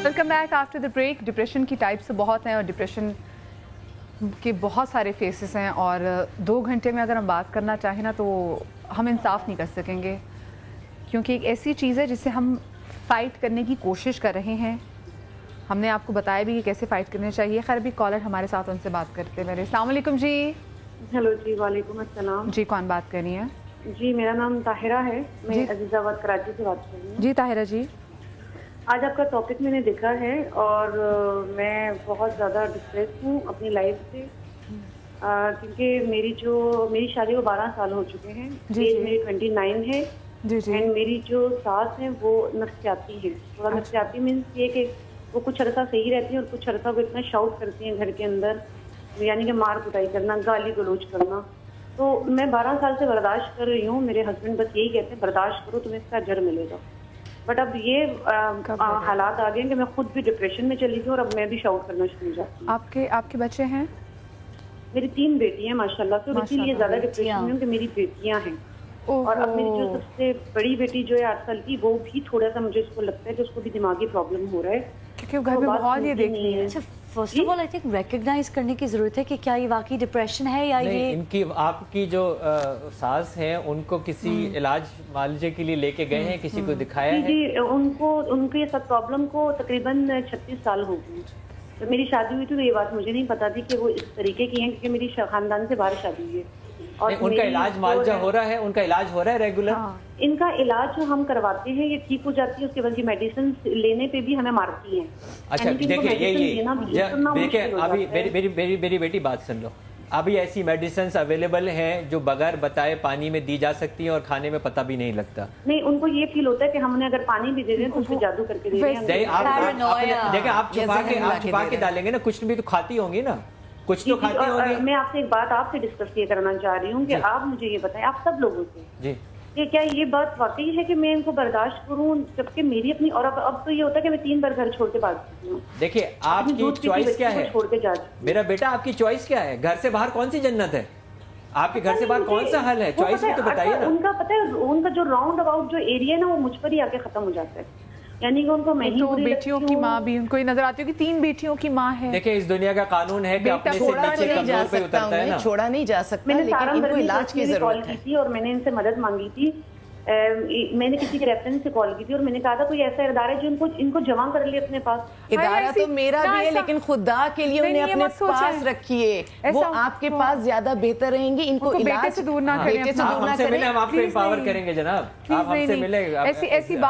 Welcome back after the break. Depression की टाइप्स तो बहुत हैं और डिप्रेशन के बहुत सारे फेसेस हैं, और 2 घंटे में अगर हम बात करना चाहें ना तो हम इंसाफ नहीं कर सकेंगे, क्योंकि एक ऐसी चीज़ है जिससे हम फ़ाइट करने की कोशिश कर रहे हैं। हमने आपको बताया भी कि कैसे फ़ाइट करनी चाहिए। खैर अभी कॉलर हमारे साथ, उनसे बात करते हैं। मेरे अस्सलाम वालेकुम जी। हेलो जी, वालेकुम अस्सलाम जी। कौन बात कर रही हैं? जी मेरा नाम ताहिरा है, मैं अजीज़ाबाद कराची से बात कर रही हूँ। जी ताहिरा जी, आज आपका टॉपिक मैंने देखा है और मैं बहुत ज़्यादा डिप्रेस हूँ अपनी लाइफ से, क्योंकि मेरी शादी को 12 साल हो चुके हैं, एज मेरी 29 है एंड मेरी जो सास है वो नफ्सियाती है। थोड़ा नफ्सियाती मीन्स ये कि वो कुछ अरसा सही रहती है और कुछ अरसा वो इतना शाउट करती हैं घर के अंदर, यानी कि मार कुटाई करना, गाली गलोच करना। तो मैं 12 साल से बर्दाश्त कर रही हूँ। मेरे हस्बैंड बस यही कहते हैं बर्दाश्त करो, तुम्हें इसका अजर मिलेगा। बट अब ये हालात आ गए कि मैं खुद भी डिप्रेशन में चली गई और अब मैं भी शाउट करना शुरू हो जाती हूँ। आपके बच्चे हैं? मेरी 3 बेटी हैं माशाल्लाह से, इसीलिए ज्यादा डिप्रेशन में हूँ कि मेरी बेटियां हैं। और अब मेरी जो सबसे बड़ी बेटी जो है 8 साल की, वो भी थोड़ा सा मुझे इसको लगता है कि उसको भी दिमागी प्रॉब्लम हो रहा है, क्योंकि घर में बहुत ये देख रही है। First of all I think recognise करने की जरूरत है कि क्या ये वाकई डिप्रेशन है या ये इनकी आपकी जो सास हैं उनको किसी इलाज मालजे के लिए लेके गए हैं, किसी को दिखाया है? जी उनकी सब प्रॉब्लम को तकरीबन 36 साल हो गए। तो मेरी शादी हुई थी तो ये बात मुझे नहीं पता थी कि वो इस तरीके की हैं, क्योंकि मेरी खानदान से बाहर शादी हुई है। और उनका इलाज मालजा हो रहा है? उनका इलाज हो रहा है रेगुलर? इनका इलाज जो हम करवाते हैं ये ठीक हो जाती है, उसके बाद मेडिसिन लेने पे भी हमें मारती हैं। अच्छा देखिए देखिए अभी मेरी बेटी बात सुन लो, अभी ऐसी मेडिसिन अवेलेबल हैं जो बगैर बताए पानी में दी जा सकती हैं और खाने में पता भी नहीं लगता। नहीं, उनको ये फील होता है कि हमने अगर पानी भी दे दें तो उसमें जादू करके दे रहे हैं। देखिए आप छुपा के डालेंगे ना, कुछ भी तो खाती होंगी ना, कुछ तो खाती होंगी। मैं आपसे एक बात आपसे डिस्कस ये करना चाह रही हूँ कि आप मुझे ये बताएं, आप सब लोगों से जी, कि क्या ये बात वाकई है कि मैं इनको बर्दाश्त करूं, जबकि मेरी अपनी, और अब तो ये होता है कि मैं 3 बार घर छोड़ के भाग सकती हूँ। देखिए आपकी चॉइस क्या है छोड़ के जा, मेरा बेटा, आपकी चॉइस क्या है? घर से बाहर कौन सी जन्नत है? आपके घर से बाहर कौन सा हल है? चॉइस में तो बताइए ना। उनका पता है, उनका जो राउंड अबाउट जो एरिया है ना वो मुझ पर ही आके खत्म हो जाता है, यानी कि उनको मैं ही तो बेटियों की माँ भी उनको ही नजर आती है कि 3 बेटियों की माँ है। देखिए इस दुनिया का कानून है कि अपने से नीचे कमजोर पे उतरता है ना, छोड़ा नहीं जा सकता, लेकिन इनको इलाज की जरूरत है। थी और मैंने इनसे मदद मांगी थी, मैंने किसी के रेफरेंस से कॉल की थी और मैंने कहा था कोई ऐसा इदारा है जो इनको जमा कर ले अपने पास। इदारा तो मेरा भी है, लेकिन खुदा के लिए उन्हें अपने पास रखिए, वो आपके पास ज्यादा बेहतर रहेंगे। इनको इलाज से दूर ना करें, हमसे मिले, हम आपको एम्पावर करेंगे जनाब, आप हमसे मिले।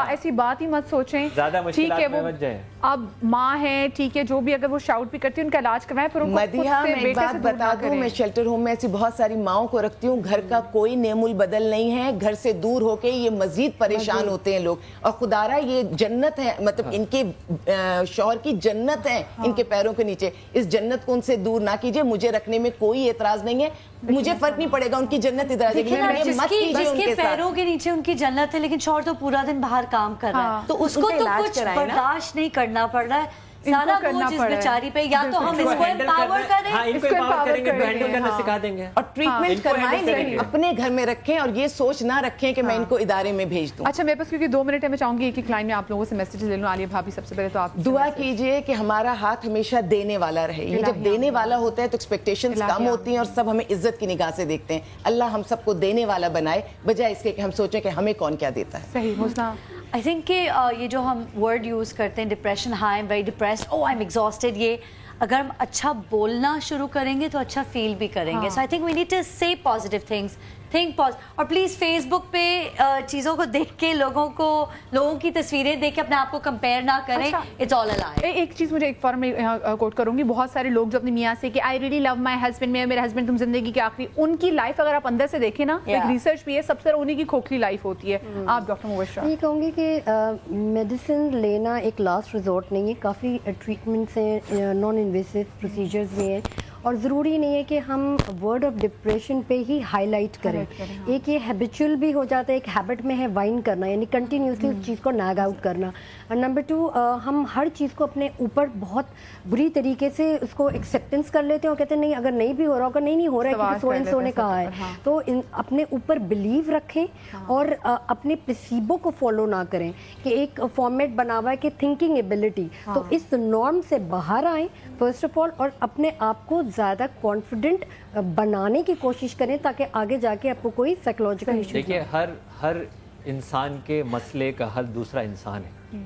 ऐसी बात ही मत सोचें, ज्यादा मुश्किलात में मत जाएं। अब माँ है, ठीक है, जो भी अगर वो शाउट भी करती है उनका इलाज करवाएं, पर मदिहा मैं एक बात बता दूं, मैं शेल्टर होम में ऐसी बहुत सारी माओं को रखती हूँ, घर का कोई नेमुल बदल नहीं है, घर से दूर होके ये मजीद परेशान होते हैं लोग। और खुदारा ये जन्नत है, मतलब इनके शौहर की जन्नत है इनके पैरों के नीचे, इस जन्नत को उनसे दूर ना कीजिए। मुझे रखने में कोई एतराज नहीं है, मुझे फर्क नहीं पड़ेगा, उनकी जन्नत इधर आ जाएगी, मत कीजिए उनके पैरों के नीचे उनकी जन्नत है, लेकिन शौहर तो पूरा दिन बाहर काम कर रहा है, तो उसको तो कुछ बर्दाश्त नहीं करना पड़ रहा है। सारा बोझ इस बेचारी पे, या तो हम इसको एम्पावर करें, इनको एम्पावर करेंगे तो हैंडल करना सिखा देंगे और ट्रीटमेंट करवाएं, लेकिन अपने घर में रखें और ये सोच ना रखें कि मैं इनको इदारे में भेज दूं। अच्छा, मेरे पास क्योंकि 2 मिनट है, मैं चाहूंगी एक लाइन में आप लोगों से मैसेज ले लूं। आलिया भाभी, सबसे पहले तो आप दुआ कीजिए कि हमारा हाथ हमेशा देने वाला रहे। ये जब देने वाला होता है तो एक्सपेक्टेशंस कम होती हैं और सब हमें इज्जत की निगाह से देखते हैं। अल्लाह हम सबको देने वाला बनाए, बजाय इसके कि हम सोचें कि हमें कौन क्या देता है। सही। हुस्ना, आई थिंक कि ये जो हम वर्ड यूज़ करते हैं depression, high am very depressed, oh I am exhausted, ये अगर हम अच्छा बोलना शुरू करेंगे तो अच्छा फील भी करेंगे। So I think we need to say positive things, think positive. और प्लीज़ फेसबुक पे चीज़ों को देख के लोगों की तस्वीरें देख के अपने आप को कंपेयर ना करें। इट्स ऑल अ लाई। एक चीज़ मुझे एक फॉर्म में कोट करूंगी, बहुत सारे लोग जो अपने मियाँ से कि I really love my husband, मेरे हस्बैंड तुम जिंदगी के आखिरी, उनकी लाइफ अगर आप अंदर से देखें ना, एक रिसर्च भी है, सबसे ज्यादा उन्हीं की खोखली लाइफ होती है। आप डॉक्टर मुबशरा? ये कहूँगी कि मेडिसिन लेना एक लास्ट रिजॉर्ट नहीं है, काफ़ी ट्रीटमेंट्स हैं, नॉन इन्वेसिव प्रोसीजर्स भी हैं, और ज़रूरी नहीं है कि हम वर्ड ऑफ डिप्रेशन पे ही हाईलाइट करें। एक ये हैबिचुअल भी हो जाता है, एक हैबिट में है वाइन करना, यानी कंटिन्यूसली उस चीज़ को नैग आउट करना। और नंबर 2, हम हर चीज़ को अपने ऊपर बहुत बुरी तरीके से उसको एक्सेप्टेंस कर लेते हैं और कहते हैं नहीं, अगर नहीं भी हो रहा होगा, नहीं हो रहा है क्योंकि सो एंड सो ने कहा है। तो अपने ऊपर बिलीव रखें और अपने प्लेसीबो को फॉलो ना करें कि एक फॉर्मेट बना हुआ है कि थिंकिंग एबिलिटी, तो इस नॉर्म से बाहर आएँ फर्स्ट ऑफ ऑल, और अपने आप को ज़्यादा कॉन्फिडेंट बनाने की कोशिश करें ताकि आगे जाके आपको कोई साइकोलॉजिकल इशू। देखिए, हर इंसान के मसले का हल दूसरा इंसान है।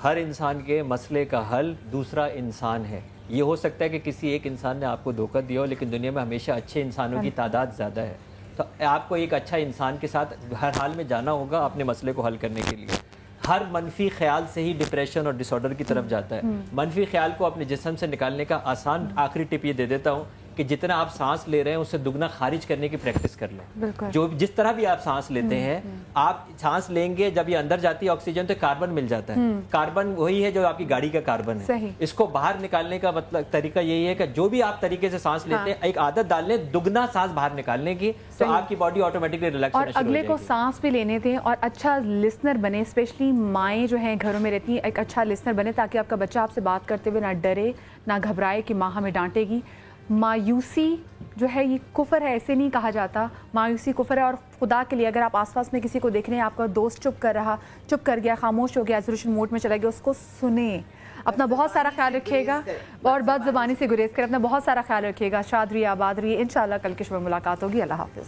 हर इंसान के मसले का हल दूसरा इंसान है। ये हो सकता है कि किसी एक इंसान ने आपको धोखा दिया हो, लेकिन दुनिया में हमेशा अच्छे इंसानों की तादाद ज़्यादा है। तो आपको एक अच्छा इंसान के साथ हर हाल में जाना होगा अपने मसले को हल करने के लिए। हर मनफी ख्याल से ही डिप्रेशन और डिसऑर्डर की तरफ जाता है। मनफी ख्याल को अपने जिस्म से निकालने का आसान आखिरी टिप ये दे देता हूँ कि जितना आप सांस ले रहे हैं उससे दुगना खारिज करने की प्रैक्टिस कर लें। जो जिस तरह भी आप सांस लेते हैं, आप सांस लेंगे, जब ये अंदर जाती है ऑक्सीजन तो कार्बन मिल जाता है। कार्बन वही है जो आपकी गाड़ी का कार्बन है। इसको बाहर निकालने का मतलब तरीका यही है कि जो भी आप तरीके से सांस लेते हैं, एक आदत डाल लें दुगना सांस बाहर निकालने की, तो आपकी बॉडी ऑटोमेटिकली रिलैक्स होना शुरू हो जाएगी। अगले को सांस भी लेने दें और अच्छा लिसनर बने, स्पेशली माएँ जो हैं घरों में रहती हैं, एक अच्छा लिसनर बने ताकि आपका बच्चा आपसे बात करते हुए ना डरे ना घबराए कि माँ हमें डांटेगी। मायूसी जो है ये कुफर है, ऐसे नहीं कहा जाता। मायूसी कुफर है, और खुदा के लिए अगर आप आसपास में किसी को देख रहे हैं, आपका दोस्त चुप कर गया, खामोश हो गया, आइसोलेशन मोड में चला गया, उसको सुने। अपना बहुत सारा ख्याल रखिएगा और बदज़ुबानी से गुरेज कर अपना बहुत सारा ख्याल रखिएगा। शाद रहिए, आबाद रहिए। इंशाल्लाह कल की सुबह मुलाकात होगी। अल्लाह हाफ़िज़।